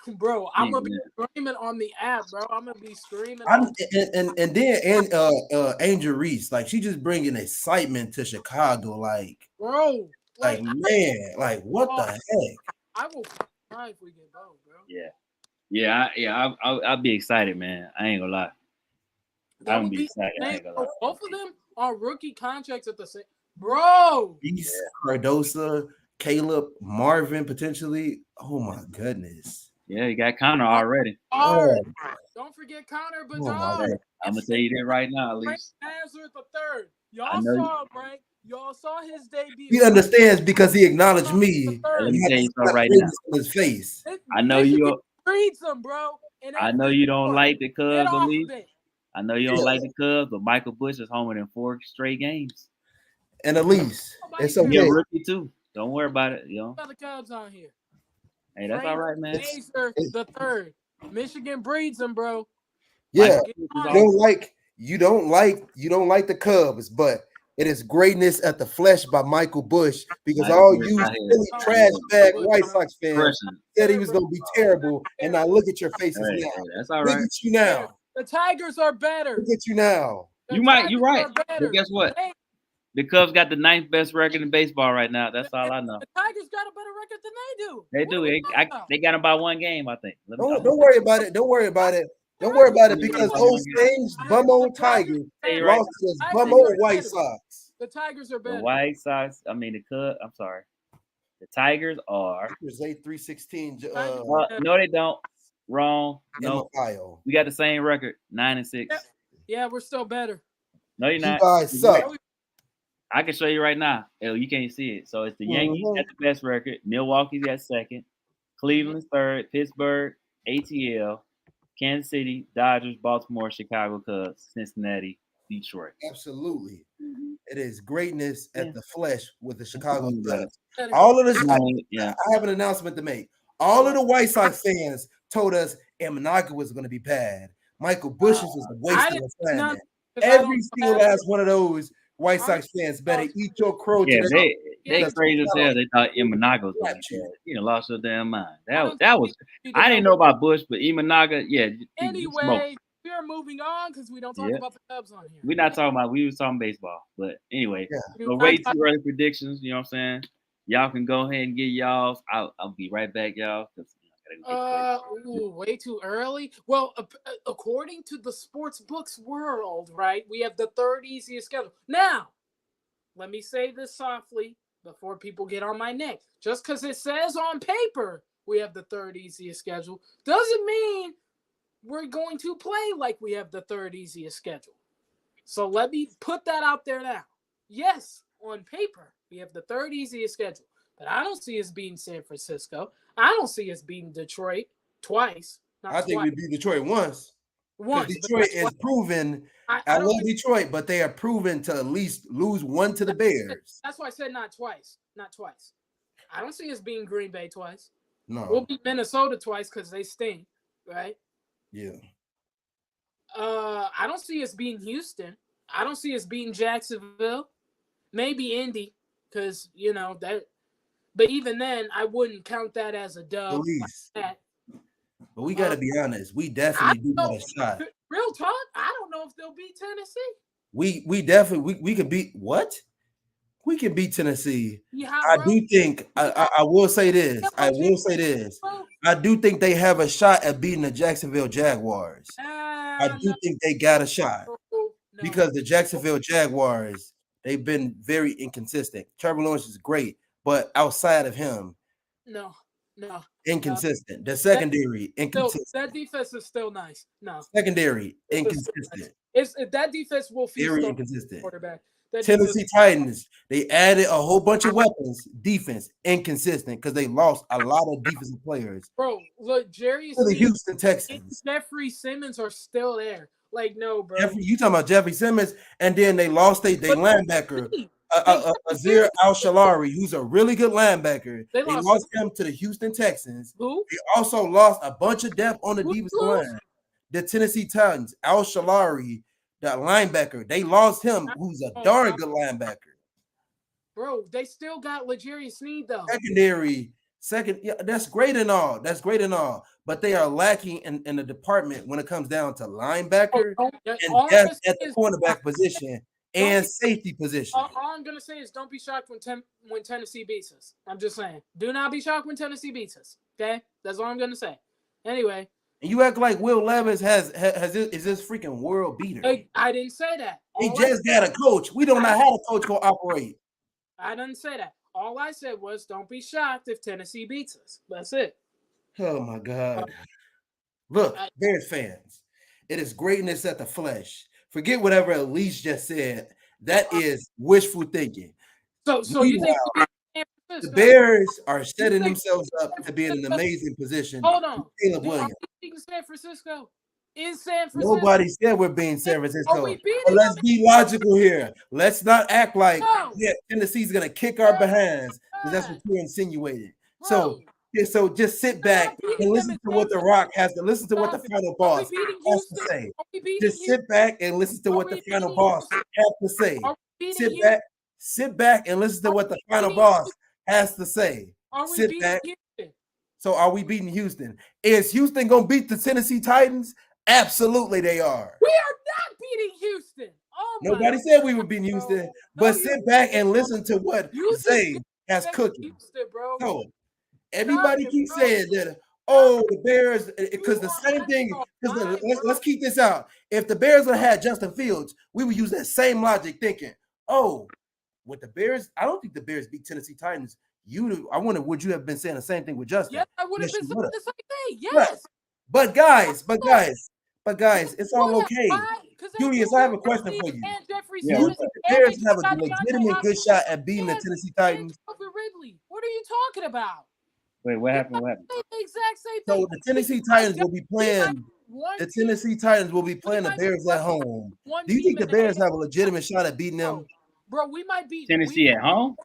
Bro, I'm gonna be Yeah. screaming on the app, bro. I'm gonna be screaming. Angel Reese, like she just bringing excitement to Chicago, like man, like what the heck? I will cry if we get both, bro. Yeah. I'll be excited, man. I ain't gonna lie. That I'm would be be excited. I ain't gonna lie. both of them are rookie contracts at the same. Bro, Reese, Cardosa, Caleb, Marvin, potentially. Oh my goodness. Yeah, you got Connor already. Don't forget Connor my Bedard. I'm gonna tell you that right now, at least. Nazareth the third. Y'all saw him, right? Y'all saw his debut. He understands because he acknowledged me. Let me tell you something right In now. his face. I know you. Reads them, bro. I know you don't like the Cubs, Get at off least. of it. I know you don't like the Cubs, but Michael Bush is homing in 4 straight games. And at least it's You're okay. a rookie too. Don't worry about it. Got the Cubs on here. Hey, that's all right, man. Glazer the third. Michigan breeds them, bro. Yeah, Like, you don't like the Cubs, but it is greatness at the flesh by Michael Bush because all you silly trash bag White Sox fans said he was gonna be terrible, and now look at your faces now. That's all right. Look at you now. The Tigers are better. Look at you now. You're right. But guess what? The Cubs got the 9th best record in baseball right now. That's all I know. The Tigers got a better record than they do. They do. They got them by 1 game, I think. Don't worry about it. Don't worry about it. Don't worry about it because old Stains, bum old Tigers, lost to his bum old White Sox. The Tigers are better. The White Sox, the Cubs, I'm sorry. The Tigers are. There's 316. No, they don't. Wrong. No. We got the same record, 9-6. Yeah, we're still better. No, you're not. You guys suck. I can show you right now. You can't see it. So it's the Yankees got the best record. Milwaukee's got second. Cleveland's third. Pittsburgh, ATL, Kansas City, Dodgers, Baltimore, Chicago Cubs, Cincinnati, Detroit. Absolutely. It is greatness at the flesh with the Chicago Cubs. All of this, I have an announcement to make. All of the White Sox fans told us Imanaga was going to be bad. Michael Bush was a waste of a planet. Every single last one of those White Sox fans better eat your crow. Yeah, they crazy as hell. They thought Imanaga was going to be bad. You lost your damn mind. That was. I didn't know about Bush, but Imanaga, yeah. Anyway, we are moving on because we don't talk about the Cubs on here. We're not talking about. We was talking baseball, but anyway. So way too early predictions. You know what I'm saying? Y'all can go ahead and get y'all's. I'll be right back, y'all. Way too early. Well, according to the sports books world, right, we have the 3rd easiest schedule. Now, let me say this softly before people get on my neck. Just because it says on paper we have the 3rd easiest schedule doesn't mean we're going to play like we have the 3rd easiest schedule. So let me put that out there now. Yes, on paper we have the 3rd easiest schedule, but I don't see us beating San Francisco. I don't see us beating Detroit twice. I think we beat Detroit once. Once. Detroit is proven. I love Detroit, but they are proven to at least lose 1 to the Bears. That's why I said not twice. Not twice. I don't see us beating Green Bay twice. No. We'll beat Minnesota twice because they stink, right? Yeah. I don't see us beating Houston. I don't see us beating Jacksonville. Maybe Indy, because that. But even then, I wouldn't count that as a dub. But we got to be honest. We definitely do have a shot. Real talk, I don't know if they'll beat Tennessee. We definitely we could beat what? We can beat Tennessee. Yeah, I do think I will say this. I will say this. I do think they have a shot at beating the Jacksonville Jaguars. I do think they got a shot because the Jacksonville Jaguars, they've been very inconsistent. Trevor Lawrence is great. But outside of him, no, No. inconsistent. The secondary, Still, inconsistent. that defense is still nice. No. Secondary, It's still inconsistent. nice. That defense will feast Very on inconsistent. quarterback. That Tennessee defense, Titans, they added a whole bunch of weapons. Defense, inconsistent because they lost a lot of defensive players. bro. Look, Jerry To the Sneed Houston and Texans. Jeffrey Simmons are still there. Like, no, bro. You talking about Jeffrey Simmons, and then they lost they But linebacker, Sneed, Azir Al-Shalari, who's a really good linebacker. They They lost- lost him to the Houston Texans. who? They also lost a bunch of depth on the Who defensive lost? line. The Tennessee Titans, Al-Shalari, the linebacker, they lost him, who's a darn good linebacker. Bro, they still got L'Jarius Sneed though. Yeah, that's great and all. That's great and all. But they are lacking in the department when it comes down to linebacker All and I'm depth gonna at say the is- cornerback position and safety position. all I'm gonna say is don't be shocked when Tennessee beats us. I'm just saying. Do not be shocked when Tennessee beats us. Okay? That's all I'm gonna say. Anyway. And you act like Will Levis is this freaking world beater. Hey, I didn't say that. He All just got a coach. We don't know how the coach gonna operate. I didn't say that. All I said was don't be shocked if Tennessee beats us. That's it. Oh my God. Look, Bears fans, it is greatness at the flesh. Forget whatever Elise just said. That is wishful thinking. So you think the Bears are setting themselves up to be in an amazing position. Hold on. Caleb Williams. In San Francisco? In San Francisco? Nobody said we're being San Are Francisco. we beating But let's them? be logical here. Let's not act like No. Tennessee's gonna kick our behinds because that's what Bro. you're insinuating. Bro. So just sit back and listen to what The Rock has to listen to what the final boss has to say. Just sit back and listen to what the final boss has to say. Sit back and listen to what the final boss has to say. Sit back. So are we beating Houston? Is Houston gonna beat the Tennessee Titans? Absolutely, they are. We are not beating Houston. Oh my Nobody said we were beating Houston, but sit back and listen to what Zay has cooking. Houston, bro. So everybody keeps saying that, oh, the Bears, because the same thing, because let's keep this out. If the Bears would have had Justin Fields, we would use that same logic thinking, oh, with the Bears, I don't think the Bears beat Tennessee Titans. I wonder, would you have been saying the same thing with Justin? Yeah, I would have Yes, been you saying would've. the same thing. Yes. Right. But guys, it's all okay. Julius, I have a question for you. Do you think the Bears have a legitimate good shot at beating the Tennessee Titans? Ridley. What are you talking about? Wait, what happened? What happened? The exact same thing. So the Tennessee Titans will be playing. The Tennessee Titans will be playing the Bears at home. Do you think the Bears have a legitimate shot at beating them? Bro, we might beat Tennessee at home.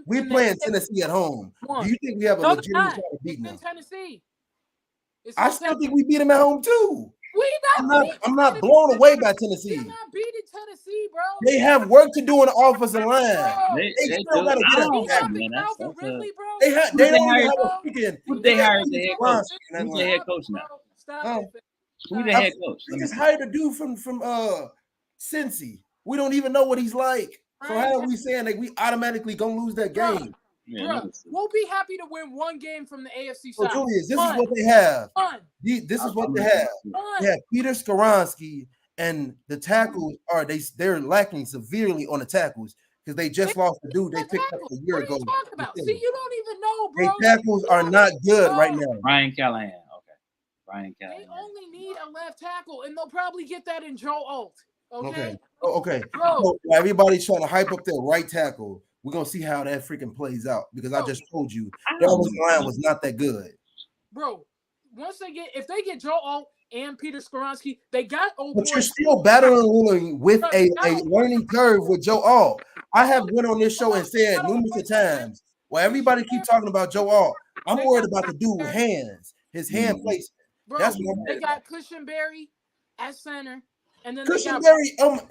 We're playing Tennessee at home. Do you think we have a legitimate shot at beating them? Tennessee. I still think we beat them at home too. I'm not blown away by Tennessee. We're not beating Tennessee, bro. They have work to do on the offensive line. They still gotta get don't it back. know, man. That's Ridley, bro. They don't hired- have a freaking. They hired the head coach. Who's Who's the head coach now? Stop it. Who's the head coach? They just hired a dude from Cincy. We don't even know what he's like. So how are we saying that we automatically gonna lose that game? Yeah, Bro, we'll be happy to win one game from the AFC So side. Julius, this is what they have. This is what they have. One. They have Peter Skoronski, and the tackles they're lacking severely on the tackles because they just lost the dude they picked up a year ago. What are you talking about? See, you don't even know, bro. Their tackles are not good right now. Ryan Callahan. Okay. Ryan They Callahan. only need a left tackle, and they'll probably get that in Joe Alt. Okay. Okay. Bro. So everybody's trying to hype up their right tackle. We're gonna see how that freaking plays out because I just told you that line was not that good. Bro, if they get Joe Alt and Peter Skoronski, they got old But boy. you're still battling with a learning curve with Joe Alt. I have went on this show and said numerous times, well, everybody keep talking about Joe Alt. I'm worried about the dude with hands, his hand placement. Bro, That's what I'm they worried got Cushionberry at center, and then Cushionberry,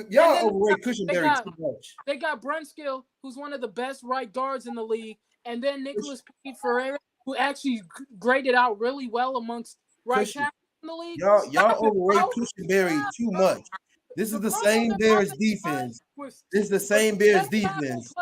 y'all overrate Cushionberry too much. They got Brunskill, who's one of the best right guards in the league, and then Nicholas Ferreira, who actually graded out really well amongst right tackles in the league. Y'all overrate Cushionberry too much. This is the same Bears defense. This is the same Bears defense.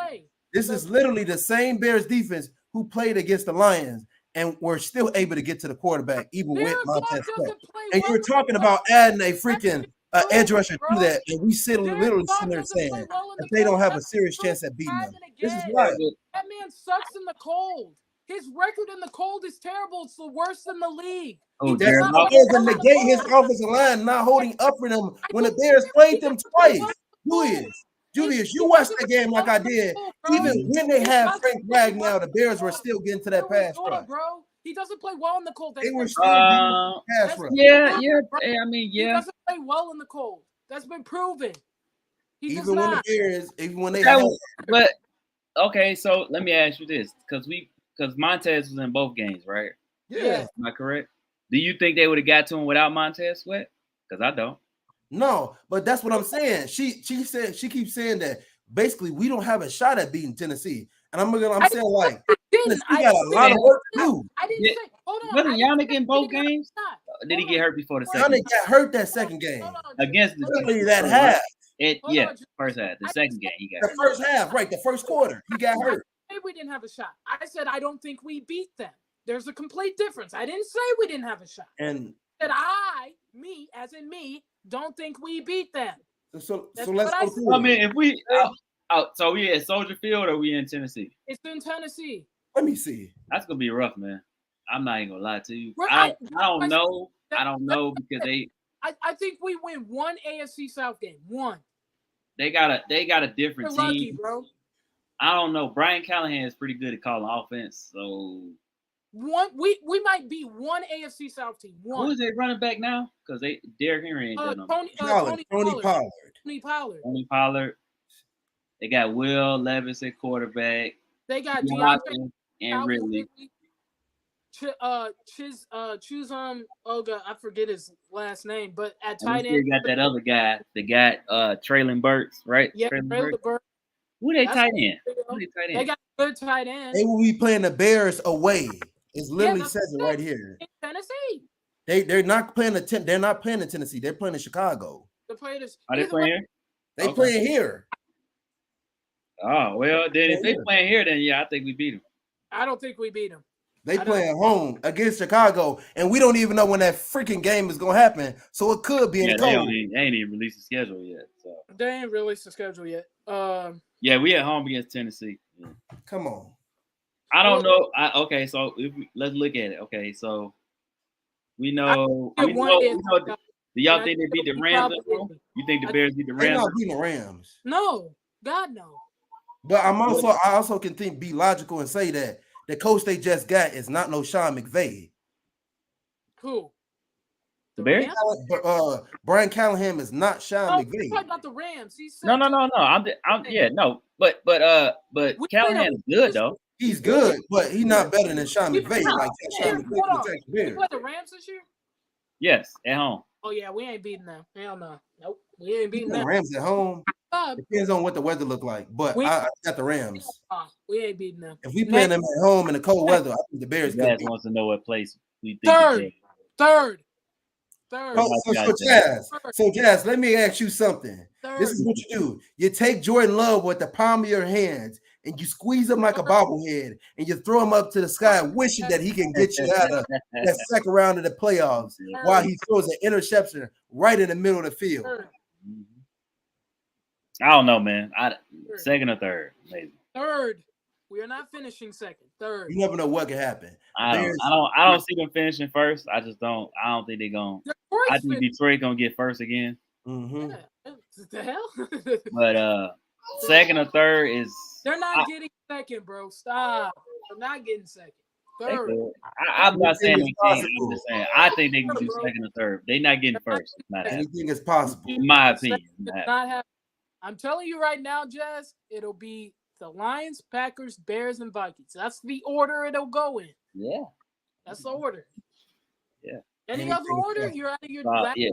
This is literally the same Bears defense who played against the Lions and were still able to get to the quarterback, even with Montez Sweat. And you're talking about adding a freaking edge rusher to that, and we literally sitting there saying that they don't have a serious chance at beating them. This is why that man sucks in the cold. His record in the cold is terrible. It's the worst in the league. Oh, He does Jared not Goff. play Doesn't well in the negate his cold. offensive line not holding up for them I when the don't Bears care. played He them doesn't play twice. well in the cold. Julius, you He watched doesn't that play game like well I in the did. cold, bro. Even when they He had doesn't Frank play Ragnow, well the in Bears the were cold. still getting to that pass Arizona, rush. bro. He doesn't play well in the cold. They That's were been still getting Uh, pass That's rush. yeah. bro. I mean, He yeah. doesn't play well in the cold. That's been proven. He does Even when the not. Bears, even when they That had was, but okay. So let me ask you this, because Montez was in both games, right? Yes. Am I correct? Do you think they would have got to him without Montez Sweat? Because I don't. No, but that's what I'm saying. She said she keeps saying that basically we don't have a shot at beating Tennessee, and I'm saying like Didn't. Tennessee got a lot of work to do. I didn't Yeah. say. Hold on. Wasn't I didn't Yannick say in both he didn't have a games? shot. Did he Hold get on. hurt before the Hold second? Yannick got hurt that second game. Hold on. Against the Literally that half. Hold Yeah, on. first half. The I second didn't game he got The hurt. first half, right? The first quarter, he got hurt. I didn't say we didn't have a shot. I said I don't think we beat them. There's a complete difference. I didn't say we didn't have a shot. And I said me, as in me, don't think we beat them. so That's let's what I go said. through I it. mean, if we so we at Soldier Field or we in Tennessee? It's in Tennessee. Let me see. That's gonna be rough, man. I'm not even gonna lie to you. Right, I don't know. I don't know because I think we win one AFC South game. One. they got a We're different lucky, team. bro. I don't know. Brian Callahan is pretty good at calling offense. So One. We might be one AFC South team. who One. is their running back now? Because Derrick Henry ain't done nothing. Tony Tony Pollard. Tony Pollard. Tony Pollard. They got Will Levis at quarterback. They got DeAndre Hopkins and Calvin Ridley. Oh god, I forget his last name, but at And we tight still end, got that other guy. They got Traylon Burks, right? yeah, Traylon Traylon Burks. Burks. Who they That's tight end? good. Who they tight They end? got a good tight end. They will be playing the Bears away. It's literally that's says it right here. in Tennessee. They're not playing they're not playing in Tennessee. They're playing in Chicago. The players. Are they playing here? They Okay. playing here. Oh well, then if they playing here, then yeah, I think we beat them. I don't think we beat them. They I play at home against Chicago, and we don't even know when that freaking game is gonna happen. So it could be in Yeah, the cold. they ain't even released the schedule yet. So They ain't released the schedule yet. yeah, we at home against Tennessee. Yeah. Come on. I don't know. Okay, so let's look at it. Okay, so we know. Do y'all think they beat the Rams at home? You think the Bears beat the They're Rams? not beating the Rams. No, God no. But I also can be logical and say that the coach they just got is not no Sean McVay. Who? The Bears? Rams? Brian Callahan is not Sean Oh, McVay. you're talking about the Rams. He said No. But We Callahan is good though. He's good, but he's not better than Sean McVay. Like Sean McVay Hold on. protects the We Bears. play the Rams this year? Yes, at home. Oh yeah, we ain't beating them. Hell no. Nope. We ain't beating The them. Rams at home. Depends on what the weather look like, but I got the Rams. We ain't beating them. If we play them at home in the cold weather, I think the Bears You guys could. wants to know what place we think. Third. So Jazz, let me ask you something. This is what you do. You take Jordan Love with the palm of your hands and you squeeze him like a bobblehead and you throw him up to the sky, wishing that he can get you out of that second round of the playoffs while he throws an interception right in the middle of the field. I don't know, man. Second or third, maybe. Third. We are not finishing second. Third. You never know what can happen. I don't see them finishing first. I don't think they're gonna. I think Detroit gonna get first again. Mm-hmm. Yeah. What the hell? But second or third is. They're not getting second, bro. Stop. They're not getting second. Third. I'm not saying they can't. I'm just saying I think they can do second or third. They're not getting first. Anything is possible, in my opinion. I'm telling you right now, Jazz. It'll be the Lions, Packers, Bears, and Vikings. That's the order it'll go in. Yeah. That's the order. Yeah. Any other order, you're out of your yeah.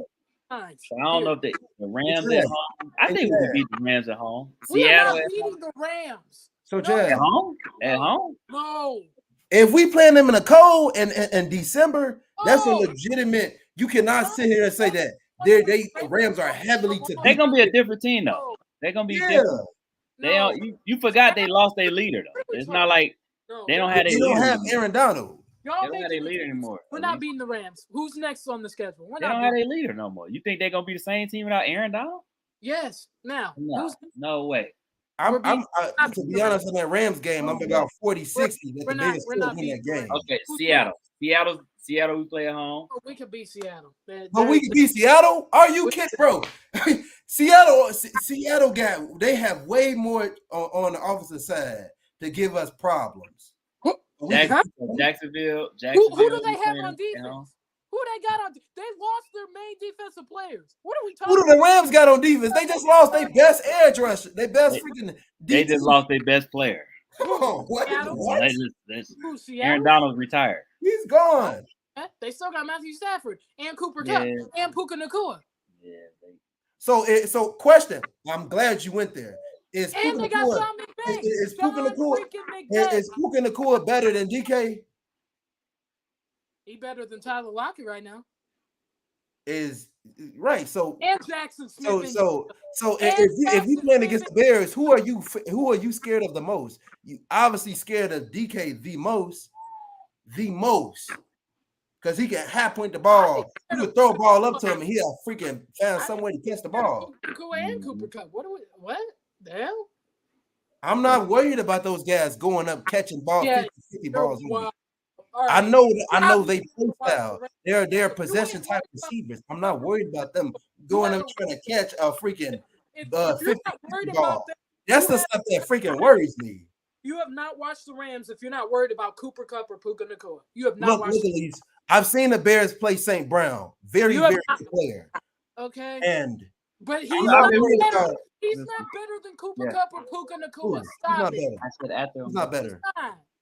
mind. So I don't know if the Rams at home. I think we can beat the Rams at home. We Seattle are not at beating home. the Rams. So No. Jazz, At home? At home? No. if we playing them in the cold and December, that's a Oh. legitimate. You cannot sit here and say that the Rams are heavily to They're beat. gonna be a different team though. They're gonna be different. They don't. You forgot they lost their leader though. It's not like they don't have They their don't leader. have Aaron Donald. They don't have their leader anymore. We're not beating the Rams. Who's next on the schedule? We're They not don't have beating. their leader no more. You think they're gonna be the same team without Aaron Donald? Yes. Now, No, who's no way. To be honest, in that Rams game, I'm about 40-60 that the Bears we're still not win that game. Okay, Seattle, we play at home. Oh, we could beat Seattle. But we can beat Seattle? Are you kidding, bro? Seattle they have way more on the offensive side to give us problems. Jacksonville. Who do they have on defense? Who they got on? They lost their main defensive players. What are we talking about? Who do the Rams got on defense? They just lost their best edge rusher. They just lost their best player. Oh, what? Aaron Donald retired. He's gone. They still got Matthew Stafford and Cooper Kupp and Puka Nacua. Yeah. So question. I'm glad you went there. Is and they got Sean McVay. Is Puka Nacua better than DK? He better than Tyler Lockett right now. Is right. So and Jackson Smith. So if you playing against the Bears, who are you scared of the most? You obviously scared of DK the most, because he can half point the ball. You could throw a ball up to him, and he'll freaking find some way to catch the ball. And Cooper Kupp. What the hell? I'm not worried about those guys going up catching balls, 50 balls. Right. I know they play style. They're possession type receivers. I'm not worried about them going up trying to catch a freaking 50 ball. That's the stuff that freaking worries me. You have not watched the Rams if you're not worried about Cooper Kupp or Puka Nacua. You have not watched. I've seen the Bears play St. Brown. Very good player. Okay. But he's not better than Cooper Kupp or Puka Nacua. Stop it. I said after. Who's not better?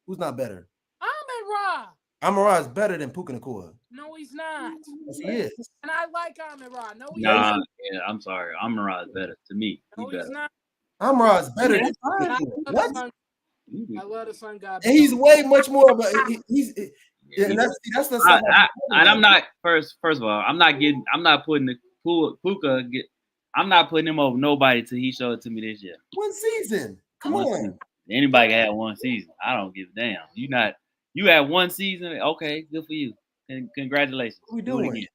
Who's not better? Amon-Ra. Amon-Ra is better than Puka Nacua. No, he's not. Yes, he is. And I like Amon-Ra. No, he's not. Yeah, I'm sorry. Amon-Ra is better to me. No, he's not. Amon-Ra is better than what? I love the Sun God. And he's way much more of a that's the stuff. And I'm not first of all, I'm not putting the Puka. I'm not putting him over nobody till he showed it to me this year. One season. Come on. Anybody can have one season. I don't give a damn. You had one season. Okay, good for you. And congratulations. What we doing? Do it again.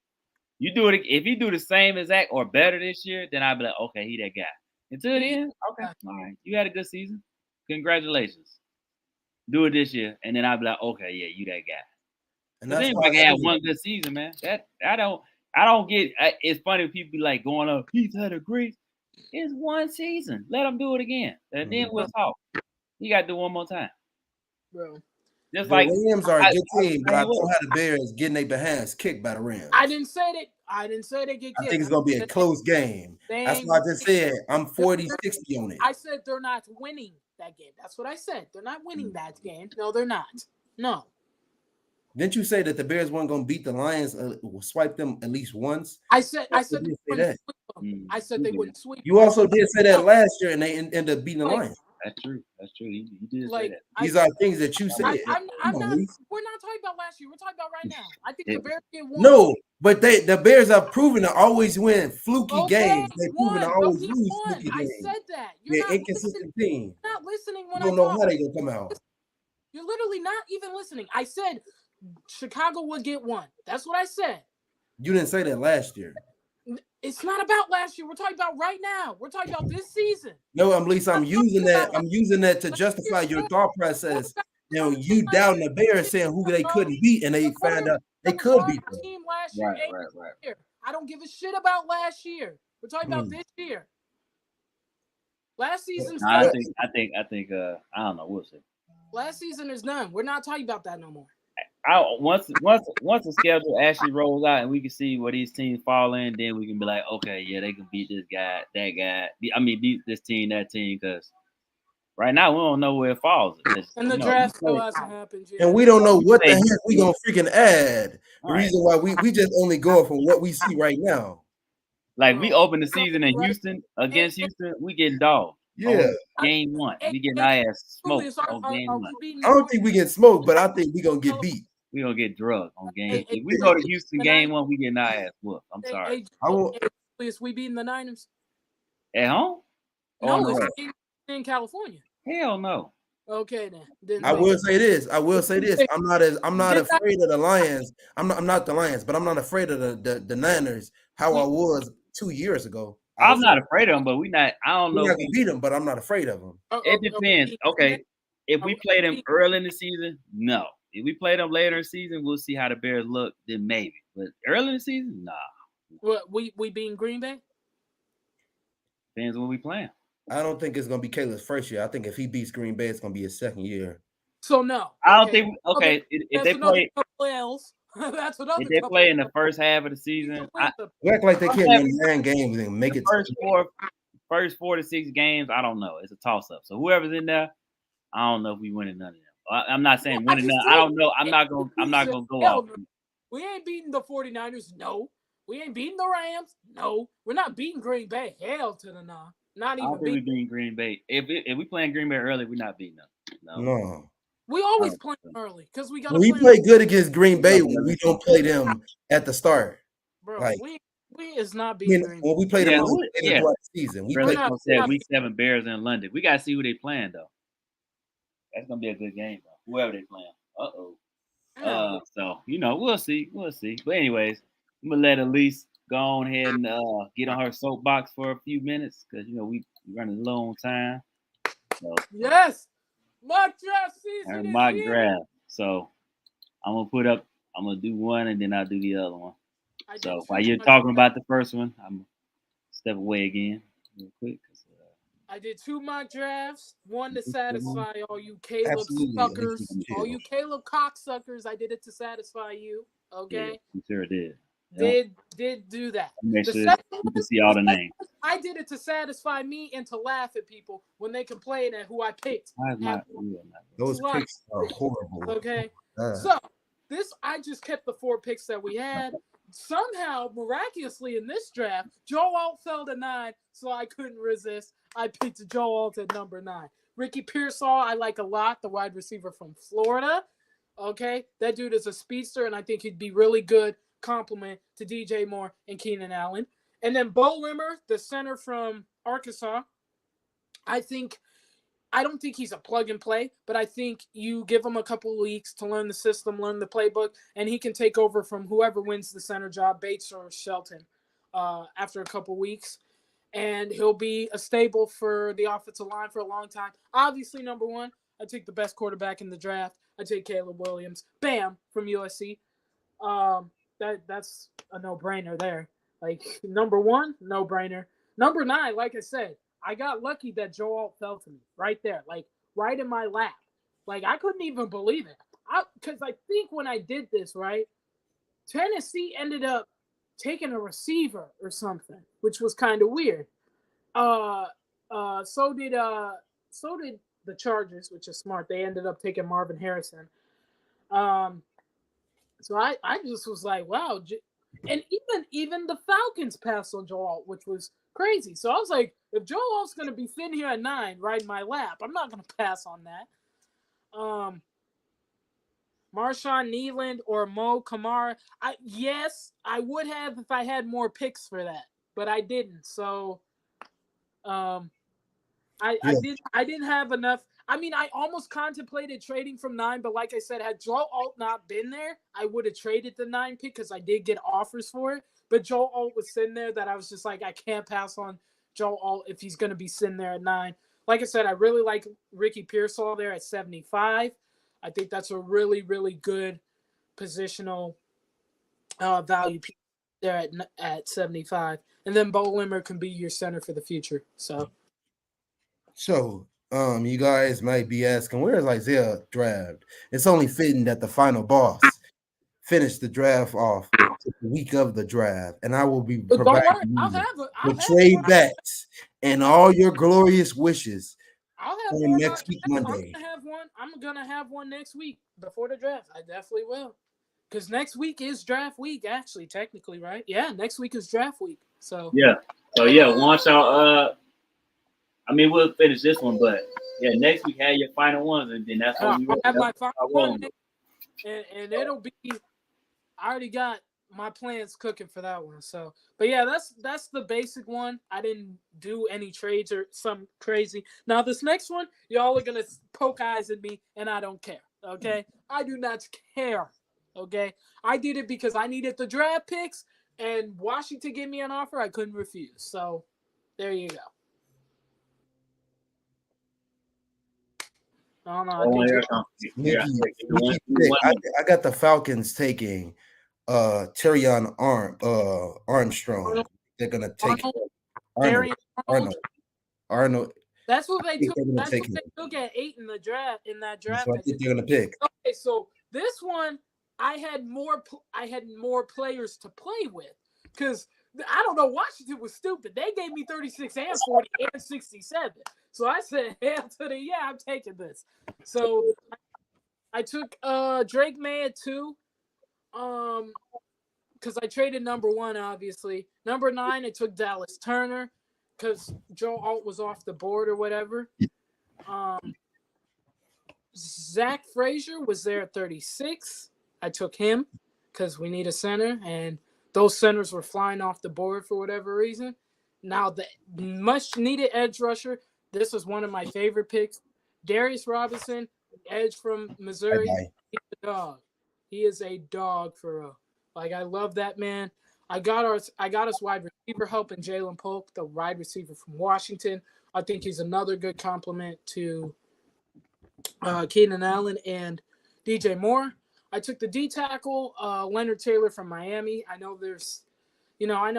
You do it. If you do the same exact or better this year, then I'll be like, okay, he that guy. Until then, okay, all right. You had a good season. Congratulations. Do it this year, and then I'll be like, okay, yeah, you that guy. And that's anybody can have one good season, man. That I don't get. It's funny when people be like going up. He's had a great. It's one season. Let him do it again, and then we'll talk. You got to do one more time, bro. Just the Rams are a good team, but I don't have the Bears getting their behinds kicked by the Rams. I didn't say they get kicked. I think it's gonna be a close game. That's what I just said. I'm 40-60 on it. I said they're not winning that game. That's what I said. They're not winning that game. No, they're not. No. Didn't you say that the Bears weren't gonna beat the Lions, swipe them at least once? I said they wouldn't sweep them. I said they wouldn't sweep. You also did say that last year, and they ended up beating the Lions. That's true. You did say that. These are things that you said. I'm not. We're not talking about last year. We're talking about right now. I think the Bears get one. No, but the Bears are proven to always win fluky games. They're proven to always lose fluky games. I said that. They're inconsistent team. You're not listening when I don't know how they're gonna come out. You're literally not even listening. I said Chicago would get one. That's what I said. You didn't say that last year. It's not about last year. We're talking about right now. We're talking about this season. No, I'm using that to justify your thought process. You down the Bears saying who they couldn't beat, and they found out they could beat them. Team last year, right. I don't give a shit about last year. We're talking about this year. Last season. I think. I don't know. We'll see. Last season is done. We're not talking about that no more. Once the schedule actually rolls out and we can see where these teams fall in, then we can be like, okay, yeah, they can beat this guy, that guy. Beat this team, that team. Because right now we don't know where it falls. And the draft still hasn't happened yet. And we don't know what the heck we gonna freaking add. The reason why we just only going from what we see right now. Like we open the season in Houston against Houston, we getting dogged. Yeah. Game one, we getting our ass smoked on game one. I don't think we get smoked, but I think we gonna get beat. We gonna get drugged on game. If we go to Houston game one, we getting our ass whooped. I'm sorry. Is we beating the Niners at home? No, it's in California. Hell no. Okay then. I will say this. I'm not afraid of the Lions. I'm not the Lions, but I'm not afraid of the Niners. How I was 2 years ago. I'm not afraid of them, but I don't We're know. not gonna beat them, but I'm not afraid of them. It depends. Okay, if we play them early in the season, no. If we play them later in the season, we'll see how the Bears look. Then maybe, but early in the season, nah. What we being Green Bay? Depends when we playing. I don't think it's gonna be Caleb's first year. I think if he beats Green Bay, it's gonna be his second year. So no, I don't think. Okay, if they play, that's another. If they play in the first half of the season, We act like they can't win 9 games and make it. First 4 to 6 games, I don't know. It's a toss up. So whoever's in there, I don't know if we winning none of them. I'm not saying winning none. I don't know. I'm not gonna go out. We ain't beating the 49ers. No. We ain't beating the Rams. No. We're not beating Green Bay. Hell to the no. Not even beating Green Bay. If we playing Green Bay early, we're not beating them. No. We always play early because we got. We play good against Green Bay when we don't play them at the start. Bro, like, we is not beating Green Bay. When we play them throughout the season. We play week 7 Bears in London. We gotta see who they playing though. That's gonna be a good game though. Whoever they playing. So we'll see. But anyways, I'm gonna let Elise go on ahead and get on her soapbox for a few minutes because we running low on time. So, yes, mock draft season. Mock draft. So I'm gonna do one and then I'll do the other one. So while you're talking about the first one, I'm gonna step away again real quick. I did 2 mock drafts, one to satisfy all you Caleb suckers, all you Caleb cocksuckers. I did it to satisfy you. Okay. Yeah, you sure did. Did do that. Make sure you can see all the names. I did it to satisfy me and to laugh at people when they complain at who I picked. Those picks are horrible. Okay. So I just kept the 4 picks that we had. Somehow, miraculously, in this draft, Joe Alt fell to 9, so I couldn't resist. I picked Joe Alt at number 9. Ricky Pearsall, I like a lot, the wide receiver from Florida. Okay, that dude is a speedster, and I think he'd be really good compliment to DJ Moore and Keenan Allen. And then Bo Limmer, the center from Arkansas. I don't think he's a plug and play, but I think you give him a couple of weeks to learn the system, learn the playbook, and he can take over from whoever wins the center job, Bates or Shelton, after a couple of weeks. And he'll be a staple for the offensive line for a long time. Obviously, number 1, I take the best quarterback in the draft. I take Caleb Williams. Bam, from USC. That's a no-brainer there. Like, number 1, no-brainer. Number 9, like I said, I got lucky that Joe Alt fell to me right there, like right in my lap. Like I couldn't even believe it. Because I think when I did this, right, Tennessee ended up taking a receiver or something, which was kind of weird. So did the Chargers, which is smart. They ended up taking Marvin Harrison. So I just was like, wow. And even the Falcons passed on Joe Alt, which was crazy. So I was like, if Joe Alt's going to be sitting here at 9 right in my lap, I'm not going to pass on that. Marshawn Kneeland or Mo Kamara. I would have if I had more picks for that, but I didn't. So I didn't have enough. I mean, I almost contemplated trading from 9, but like I said, had Joe Alt not been there, I would have traded the 9 pick because I did get offers for it. But Joe Alt was sitting there that I was just like, I can't pass on Joe Alt if he's going to be sitting there at 9. Like I said, I really like Ricky Pearsall there at 75. I think that's a really, really good positional value there at 75. And then Bo Limmer can be your center for the future. So, you guys might be asking, where is Isaiah draft? It's only fitting that the final boss finished the draft off the week of the draft, and I will be providing the trade backs and all your glorious wishes. I'll have one next week Monday. I'm gonna have one next week before the draft. I definitely will, because next week is draft week. Actually, technically, right? Yeah, next week is draft week. So once y'all I mean, we'll finish this one, but next week have your final ones, and then that's when I have my final one, and it'll be. I already got my plans cooking for that one. So, but yeah, that's the basic one. I didn't do any trades or something crazy. Now this next one, y'all are gonna poke eyes at me, and I don't care. Okay, I do not care. Okay, I did it because I needed the draft picks, and Washington gave me an offer I couldn't refuse. So There you go. I don't know. I Oh, think yeah, Nikki, yeah. Nick, I got the Falcons taking Terrion Armstrong. Arnold, They're gonna take Arnold, Arnold. Arian Arnold. Arnold. That's what I they think took. they're gonna That's take what him. they took at 8 in the draft. In that That's draft, what I think they're gonna pick. okay, so this one I had more players to play with because I don't know. Washington was stupid. They gave me 36 and 40 and 67. So I said, hell to the yeah, I'm taking this. So I took Drake May at 2. Because I traded number 1, obviously. Number 9, I took Dallas Turner because Joe Alt was off the board or whatever. Zach Frazier was there at 36. I took him because we need a center, and those centers were flying off the board for whatever reason. Now, the much-needed edge rusher, this was one of my favorite picks. Darius Robinson, edge from Missouri. Bye-bye. He's a dog. He is a dog for real. Like, I love that man. I got us wide receiver help in Jalen Polk, the wide receiver from Washington. I think he's another good compliment to Keenan Allen and DJ Moore. I took the D tackle, Leonard Taylor from Miami. I know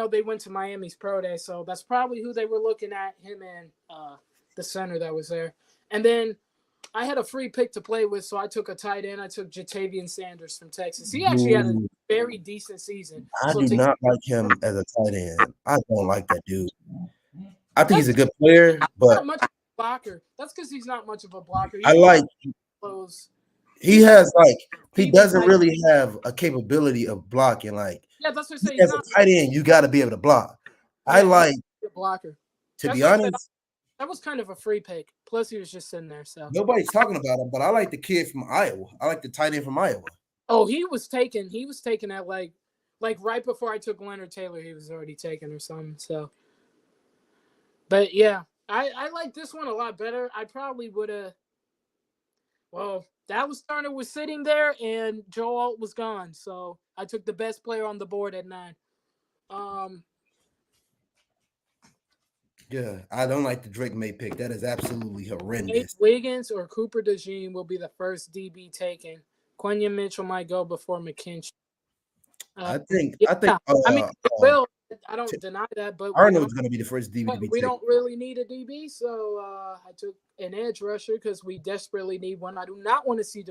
they went to Miami's pro day, so that's probably who they were looking at, him and the center that was there. And then I had a free pick to play with, so I took a tight end. I took Jatavian Sanders from Texas. He actually had a very decent season. I do not like him as a tight end. I don't like that dude. I think he's a good player, but not much of a blocker. That's because he's not much of a blocker. He doesn't really have a capability of blocking. Like, yeah, that's what I'm saying. As a tight end, you got to be able to block. I like a blocker. To be honest, that was kind of a free pick. Plus, he was just sitting there. So nobody's talking about him, but I like the kid from Iowa. I like the tight end from Iowa. Oh, he was taken at like right before I took Leonard Taylor. He was already taken or something. So, but yeah, I like this one a lot better. I probably would have. Well, Dallas Turner was sitting there and Joe Alt was gone, so I took the best player on the board at 9. Yeah, I don't like the Drake May pick. That is absolutely horrendous. Nate Wiggins or Cooper DeJean will be the first DB taken. Quenya Mitchell might go before McKinstry. I think. Will. I don't deny that, but Arnold's going to be the first DB to be we taken. don't really need a DB, so I took an edge rusher because we desperately need one. I do not want to see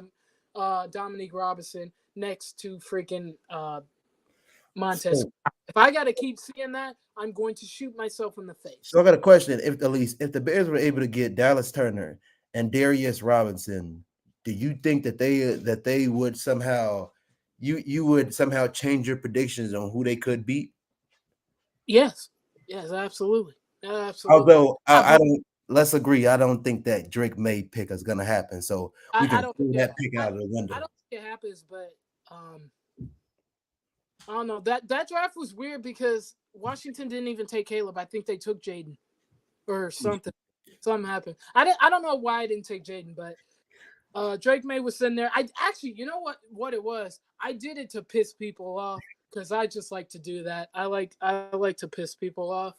Dominique Robinson next to freaking Montez. So, if I got to keep seeing that, I'm going to shoot myself in the face. So I got a question. If the Bears were able to get Dallas Turner and Darius Robinson, do you think that they would somehow you would somehow change your predictions on who they could beat? Yes, absolutely. Although I don't. Let's agree. I don't think that Drake May pick is going to happen. So we can throw that pick out of the window. I don't think it happens, but I don't know. That draft was weird because Washington didn't even take Caleb. I think they took Jaden or something. Something happened. I don't know why I didn't take Jaden, but Drake May was sitting there. I actually, you know what it was? I did it to piss people off because I just like to do that. I like to piss people off.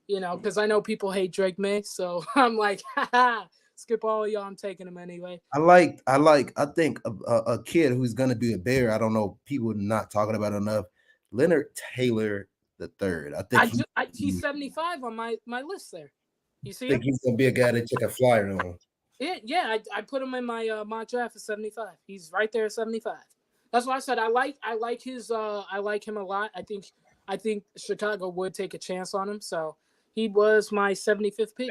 Because I know people hate Drake May, so I'm like, skip all of y'all. I'm taking him anyway. I think a kid who's gonna be a Bear. I don't know. People not talking about enough. Leonard Taylor III. I think he's 75 on my list there. You see? I think he's gonna be a guy that took a flyer on. Yeah. I put him in my mock draft at 75. He's right there at 75. That's why I said I like his I like him a lot. I think Chicago would take a chance on him. So he was my 75th pick.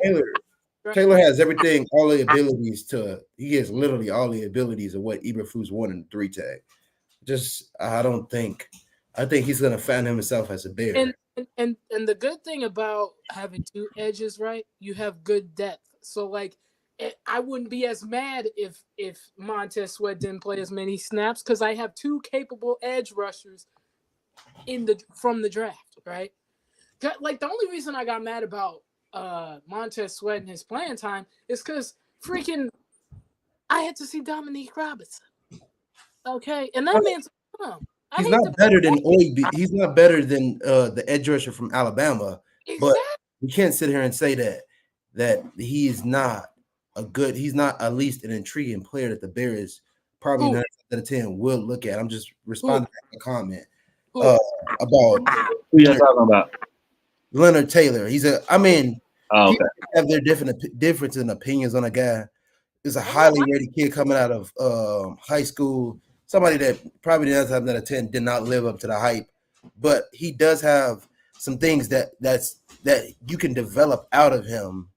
Taylor has everything, all the abilities he has literally all the abilities of what Eberflus 1 and 3 tag. I think he's gonna find himself as a Bear. And the good thing about having 2 edges, right? You have good depth. So like I wouldn't be as mad if Montez Sweat didn't play as many snaps because I have 2 capable edge rushers from the draft, right? Like the only reason I got mad about Montez Sweat and his playing time is because freaking I had to see Dominique Robinson. Okay, and that man's he's not better than Oiby. He's not better than the edge rusher from Alabama. Exactly. we can't sit here and say that he's not at least an intriguing player that the Bears probably Who? 9 out of 10 will look at. I'm just responding to a comment Who? about Who you talking about? Leonard Taylor. Oh, People okay. have their difference in opinions on a guy. Is a highly rated kid coming out of high school, somebody that probably 9 out of 10 did not live up to the hype, but he does have some things that you can develop out of him.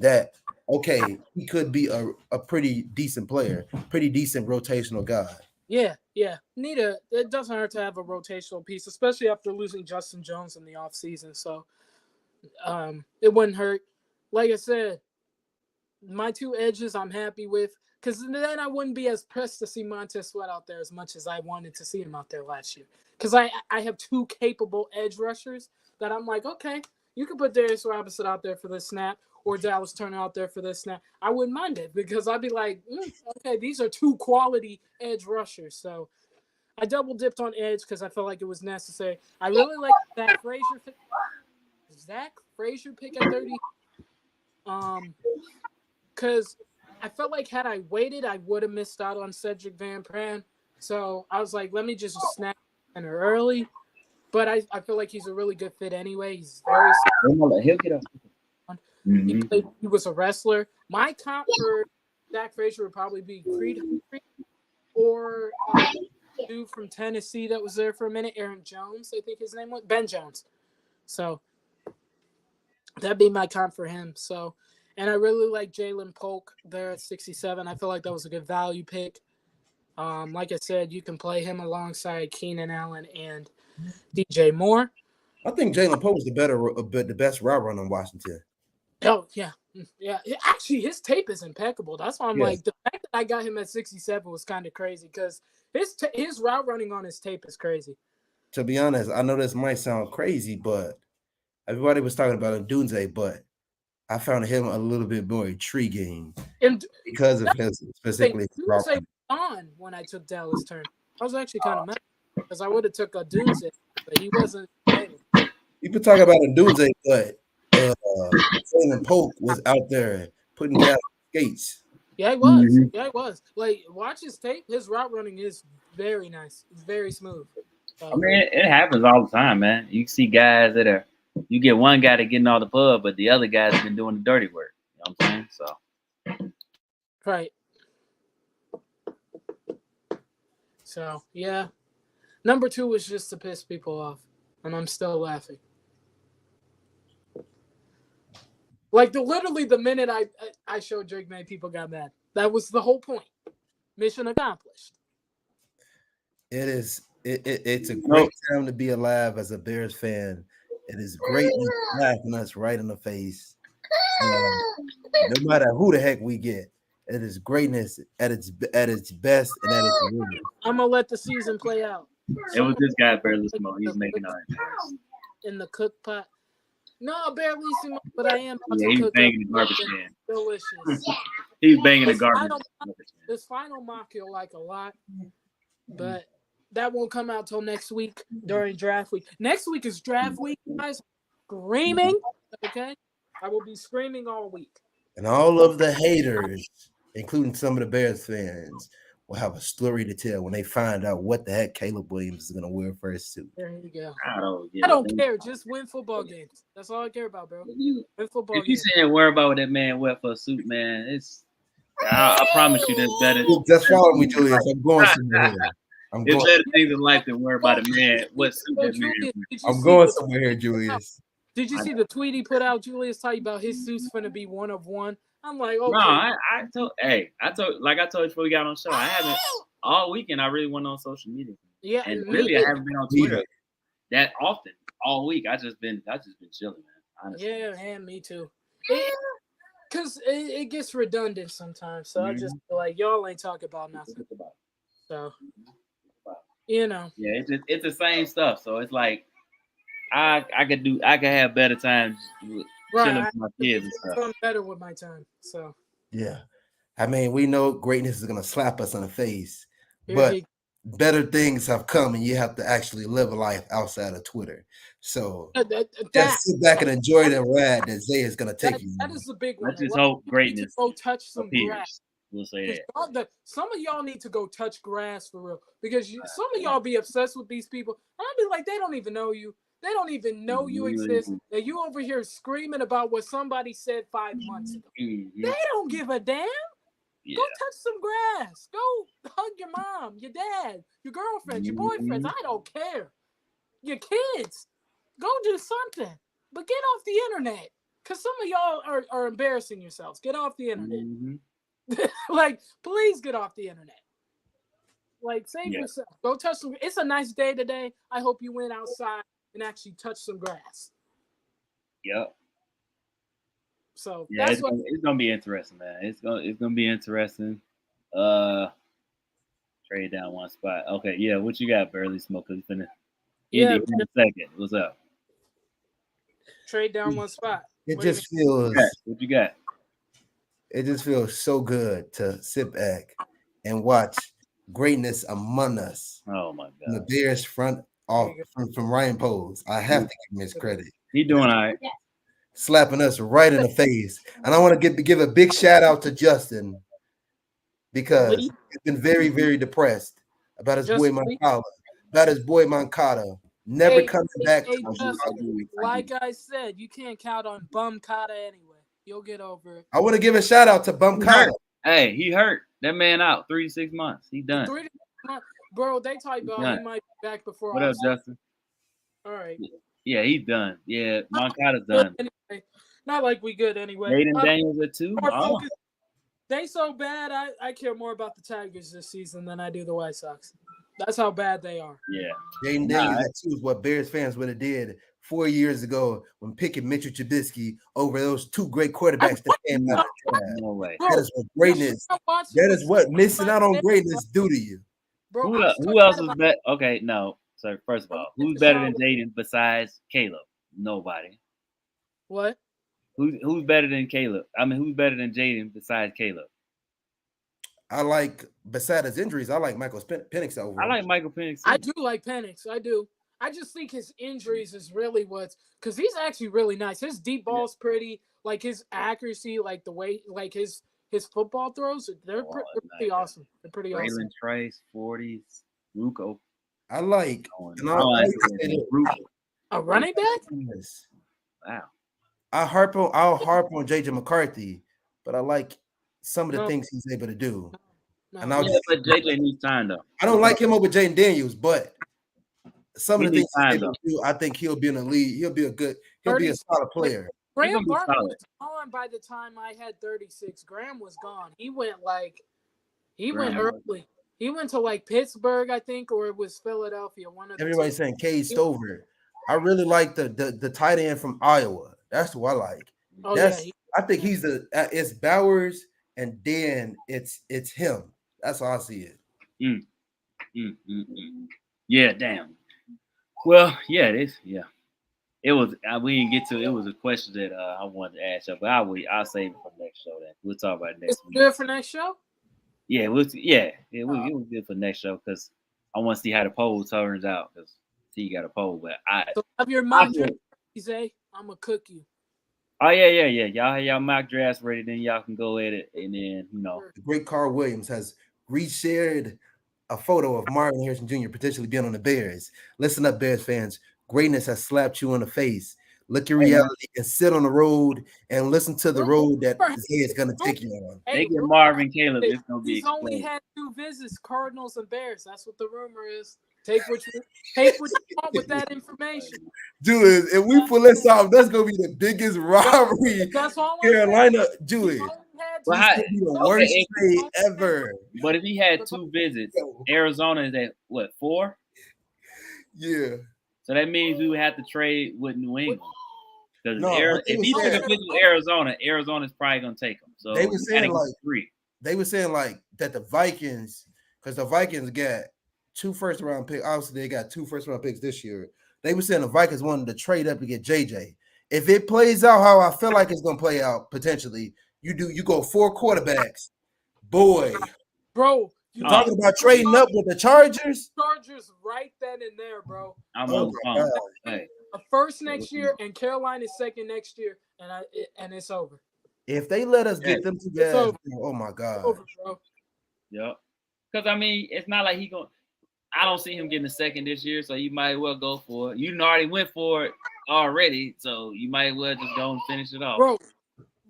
That okay, he could be a pretty decent player, pretty decent rotational guy. Yeah. It doesn't hurt to have a rotational piece, especially after losing Justin Jones in the offseason. So it wouldn't hurt. Like I said, my two edges I'm happy with, because then I wouldn't be as pressed to see Montez Sweat out there as much as I wanted to see him out there last year. Because I have two capable edge rushers that I'm like, okay, you can put Darius Robinson out there for this snap or Dallas Turner out there for this snap. I wouldn't mind it because I'd be like, okay, these are two quality edge rushers. So I double dipped on edge because I felt like it was necessary. I really like Zach Frazier pick at 30. Because I felt like had I waited, I would have missed out on Cedric Van Pran. So I was like, let me just snap center early. But I feel like he's a really good fit anyway. He's very He'll get up. he was a wrestler. My comp for Zach Frazier would probably be Creed Humphrey or dude from Tennessee that was there for a minute, Aaron Jones, I think his name was Ben Jones. So that'd be my comp for him. So. And I really like Jalen Polk there at 67. I feel like that was a good value pick. Like I said, you can play him alongside Keenan Allen and DJ Moore. I think Jalen Polk was the best route runner in Washington. Oh, yeah. Actually, his tape is impeccable. That's why I'm like, the fact that I got him at 67 was kind of crazy because his route running on his tape is crazy. To be honest, I know this might sound crazy, but everybody was talking about Odunze, but I found him a little bit more intriguing because of his specifically. Odunze on when I took Dallas Turner. I was actually kind of mad because I would have took Odunze, but he wasn't. People talk about Odunze, but Jalen Polk was out there putting down skates. Yeah, he was. Mm-hmm. Yeah, he was. Like, watch his tape. His route running is very nice. It's very smooth. I mean, it happens all the time, man. You see guys that are. You get one guy that getting all the pub, but the other guy's been doing the dirty work. You know what I'm saying? Right. So, yeah. Number 2 was just to piss people off, and I'm still laughing. Like, literally the minute I showed Drake May, people got mad. That was the whole point. Mission accomplished. It is. It's a great time to be alive as a Bears fan. It is great laughing us right in the face. No matter who the heck we get, it is greatness at its best and at its worst. I'm gonna let the season play out. It was this guy Barlissimo. He's making our in the cook pot. No, Barlissimo, but I am. Yeah, he's banging the garbage can. Delicious. He's banging the garbage. This final mock you'll like a lot, but. That won't come out till next week during draft week. Next week is draft week, guys. Screaming, okay? I will be screaming all week. And all of the haters, including some of the Bears fans, will have a story to tell when they find out what the heck Caleb Williams is going to wear for his suit. There you go. I don't care. Just win football games. That's all I care about, bro. Win football games. If you saying worry about what that man wear for a suit, man, it's I promise you that's better. Just follow me, Julius. I'm going somewhere here. It's better things in life than worry about a man. What suit that man? I'm going somewhere here, Julius. Did you see the tweet he put out, Julius, talking about his suit's going to be one of one? I'm like, okay. No, I told you before we got on the show, I haven't all weekend. I really went on social media. Yeah, and really, I haven't been on Twitter that often all week. I just been chilling, man. Honestly. Yeah, and me too. Because it gets redundant sometimes, so I just feel like y'all ain't talking about nothing. So. You know. Yeah, it's the same stuff. So it's like I could have better times chilling with my kids and stuff. I'm better with my time. So yeah. I mean, we know greatness is gonna slap us in the face, but better things have come, and you have to actually live a life outside of Twitter. So just sit back and enjoy the ride that Zay is gonna take you. That is the big one. Let's just hope greatness go touch some appears. grass. We'll say that. Some of y'all need to go touch grass for real, because some of y'all be obsessed with these people. And I'll be like, they don't even know you. They don't even know you exist. That you over here screaming about what somebody said 5 months ago. Mm-hmm. They don't give a damn. Yeah. Go touch some grass. Go hug your mom, your dad, your girlfriend, your boyfriends. I don't care. Your kids. Go do something. But get off the internet. Because some of y'all are embarrassing yourselves. Get off the internet. Mm-hmm. Like, please get off the internet. Like, save yourself. Go touch some. It's a nice day today. I hope you went outside and actually touch some grass. Yep. So yeah, it's gonna be interesting, man. It's gonna be interesting. Trade down one spot. Okay, yeah. What you got, Burley Smoke? Indy in a second. What's up? Trade down one spot. It just feels. What you got? It just feels so good to sit back and watch greatness among us. Oh my God! The Bears front off from Ryan Poles. I have to give him his credit. He doing all right. Slapping us right in the face, and I want to give a big shout out to Justin because he's been very, very depressed about his boy Moncada. Never coming back. Justin, like I said, you can't count on Bum Kata anyway. You'll get over it. I want to give a shout out to Bum Kata. Hey, he hurt. That man out 3 to 6 months. He done. 3 to 6 months. Bro, they talk about he might be back before. What up, Justin? All right. Yeah, he's done. Yeah, Moncada's done. Anyway, not like we good anyway. Jaden Daniels at 2. Oh. They so bad. I care more about the Tigers this season than I do the White Sox. That's how bad they are. Yeah. Jaden Daniels at 2 is what Bears fans would have did 4 years ago when picking Mitchell Trubisky over those 2 great quarterbacks that came out of the draft. No way. That is what greatness. That is what missing out on greatness do to you. Bro, who else is better? Okay, no. So first of all, who's better than Jaden besides Caleb? Nobody. What? Who's better than Caleb? I mean, who's better than Jaden besides Caleb? I like, besides his injuries, I like Michael Penix over. I like Michael Penix. I do like Penix. I do. I just think his injuries is really because he's actually really nice. His deep ball's pretty. Like his accuracy, like the way, like his football throws, they're pretty awesome. They're pretty awesome. Braylon Trace, 40s, Ruco. I like. A running back? Wow. I'll harp on JJ McCarthy, but I like some of the things he's able to do. And but JJ needs time though. I don't like him over Jaden Daniels, but some of the things he's able to do, I think he'll be in the league. He'll be a solid player. Graham Barton was gone by the time I had 36. Graham was gone. He went early. He went to like Pittsburgh, I think, or it was Philadelphia. Everybody's saying Cade Stover. I really like the tight end from Iowa. That's who I like. I think he's it's Bowers and then it's him. That's how I see it. Yeah, damn. Well, yeah, it was. We didn't get to. It was a question that I wanted to ask you, but I'll save it for next show. Then we'll talk about it next week. Good for next show. Yeah, it was good for next show because I want to see how the poll turns out. Because you got a poll, but so have your mock draft, Zay. I'm gonna cook you. Oh yeah. Y'all have y'all mock drafts ready, then y'all can go at it, and then the great Carl Williams has reshared a photo of Marvin Harrison Jr. potentially being on the Bears. Listen up, Bears fans. Greatness has slapped you in the face. Look at reality and sit on the road and listen to the road that Zay is going to take you on. They get Marvin Caleb. It's going to be. He's only had 2 visits, Cardinals and Bears. That's what the rumor is. Take what you want with that information. Julius, if we pull this off, that's going to be the biggest robbery. Carolina, Julius. This be the worst trade ever. But if he had 2 visits, Arizona is at what, 4? Yeah. So that means we would have to trade with New England. Because if he took a visit with Arizona, Arizona's probably gonna take him. So they were saying like 3. They were saying like that the Vikings, because the Vikings got 2 first-round picks. Obviously, they got 2 first-round picks this year. They were saying the Vikings wanted to trade up to get JJ. If it plays out how I feel like it's gonna play out, potentially, you go 4 quarterbacks. Boy. Bro, You Oh. Talking about trading up with the Chargers. Chargers right then and there, bro. I'm Oh on the my phone. God. Hey, A first next year and Carolina's second next year, and it's over. If they let us get them together, over. oh my God. Over, bro. yep. Because I mean, it's not like he going. I don't see him getting a second this year, so you might well go for it. You already went for it already, so you might well just go and finish it off.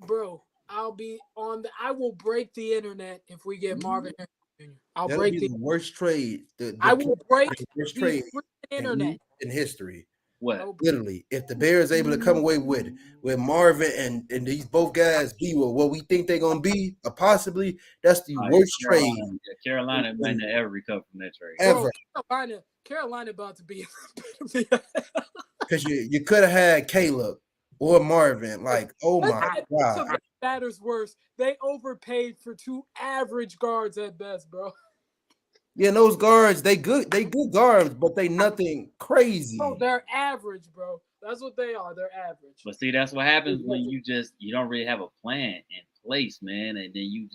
Bro, I'll be on the. I will break the internet if we get Marvin Harrison Jr. I'll That'll break be the worst trade. I will break the worst the trade internet. in history. What? Literally, if the Bears able to come away with Marvin and these both guys be what we think they're gonna be, possibly that's the worst trade. Carolina might not ever recover from that trade. Ever. Bro, Carolina about to be Because you could have had Caleb or Marvin. Like, oh my God. That matters worse. They overpaid for two average guards at best, bro. Yeah, and those guards, they good guards, but they nothing crazy. Bro, they're average, bro. That's what they are. They're average. But see, that's what happens when you don't really have a plan in place, man, and then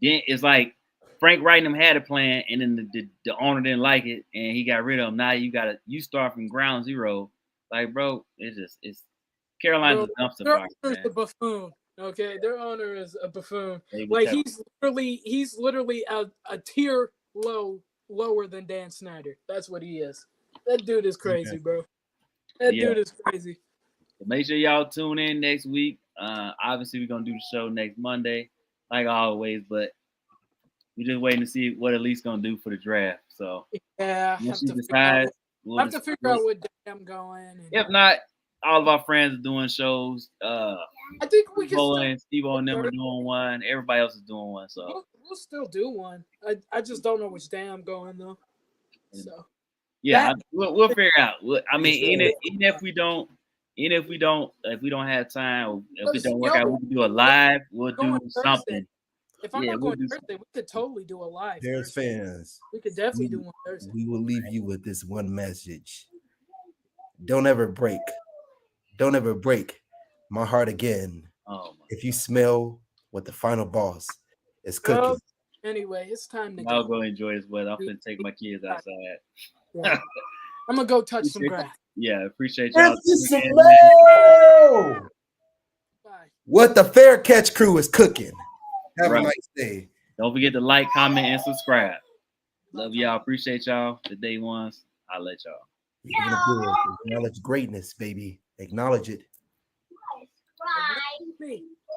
it's like Frank Wrighton had a plan, and then the owner didn't like it, and he got rid of him. Now you start from ground zero, like bro. It's Carolina's a dumpster fire. Their owner's a buffoon. Okay, their owner is a buffoon. Hey, Like he's literally a tier lower than Dan Snyder. That's what he is. That dude is crazy, bro. That dude is crazy. Make sure y'all tune in next week. Obviously, we're gonna do the show next Monday, like always, but we're just waiting to see what Elite's gonna do for the draft. So yeah, once she decides, we'll have to figure out what day I'm going. If not, all of our friends are doing shows. I think we can. Steve-O and them are doing one. Everybody else is doing one. So we'll still do one. I just don't know which day I'm going though. So yeah, we'll figure out. I mean, even if we don't have time, if it don't work out, we can do a live. We'll do something. If I'm not going Thursday, we could totally do a live. Bears fans, we could definitely do one Thursday. We will leave you with this one message: don't ever break my heart again. If you smell what the final boss is cooking. Anyway, it's time to I'll go enjoy this weather. I'm gonna take my kids outside. Yeah. I'm gonna go touch some grass. Yeah, appreciate y'all. What the Fair Catch crew is cooking. Have a nice day. Don't forget to like, comment, and subscribe. Love y'all. Appreciate y'all. The day ones. I'll let y'all. Acknowledge greatness, baby. Acknowledge it. Me.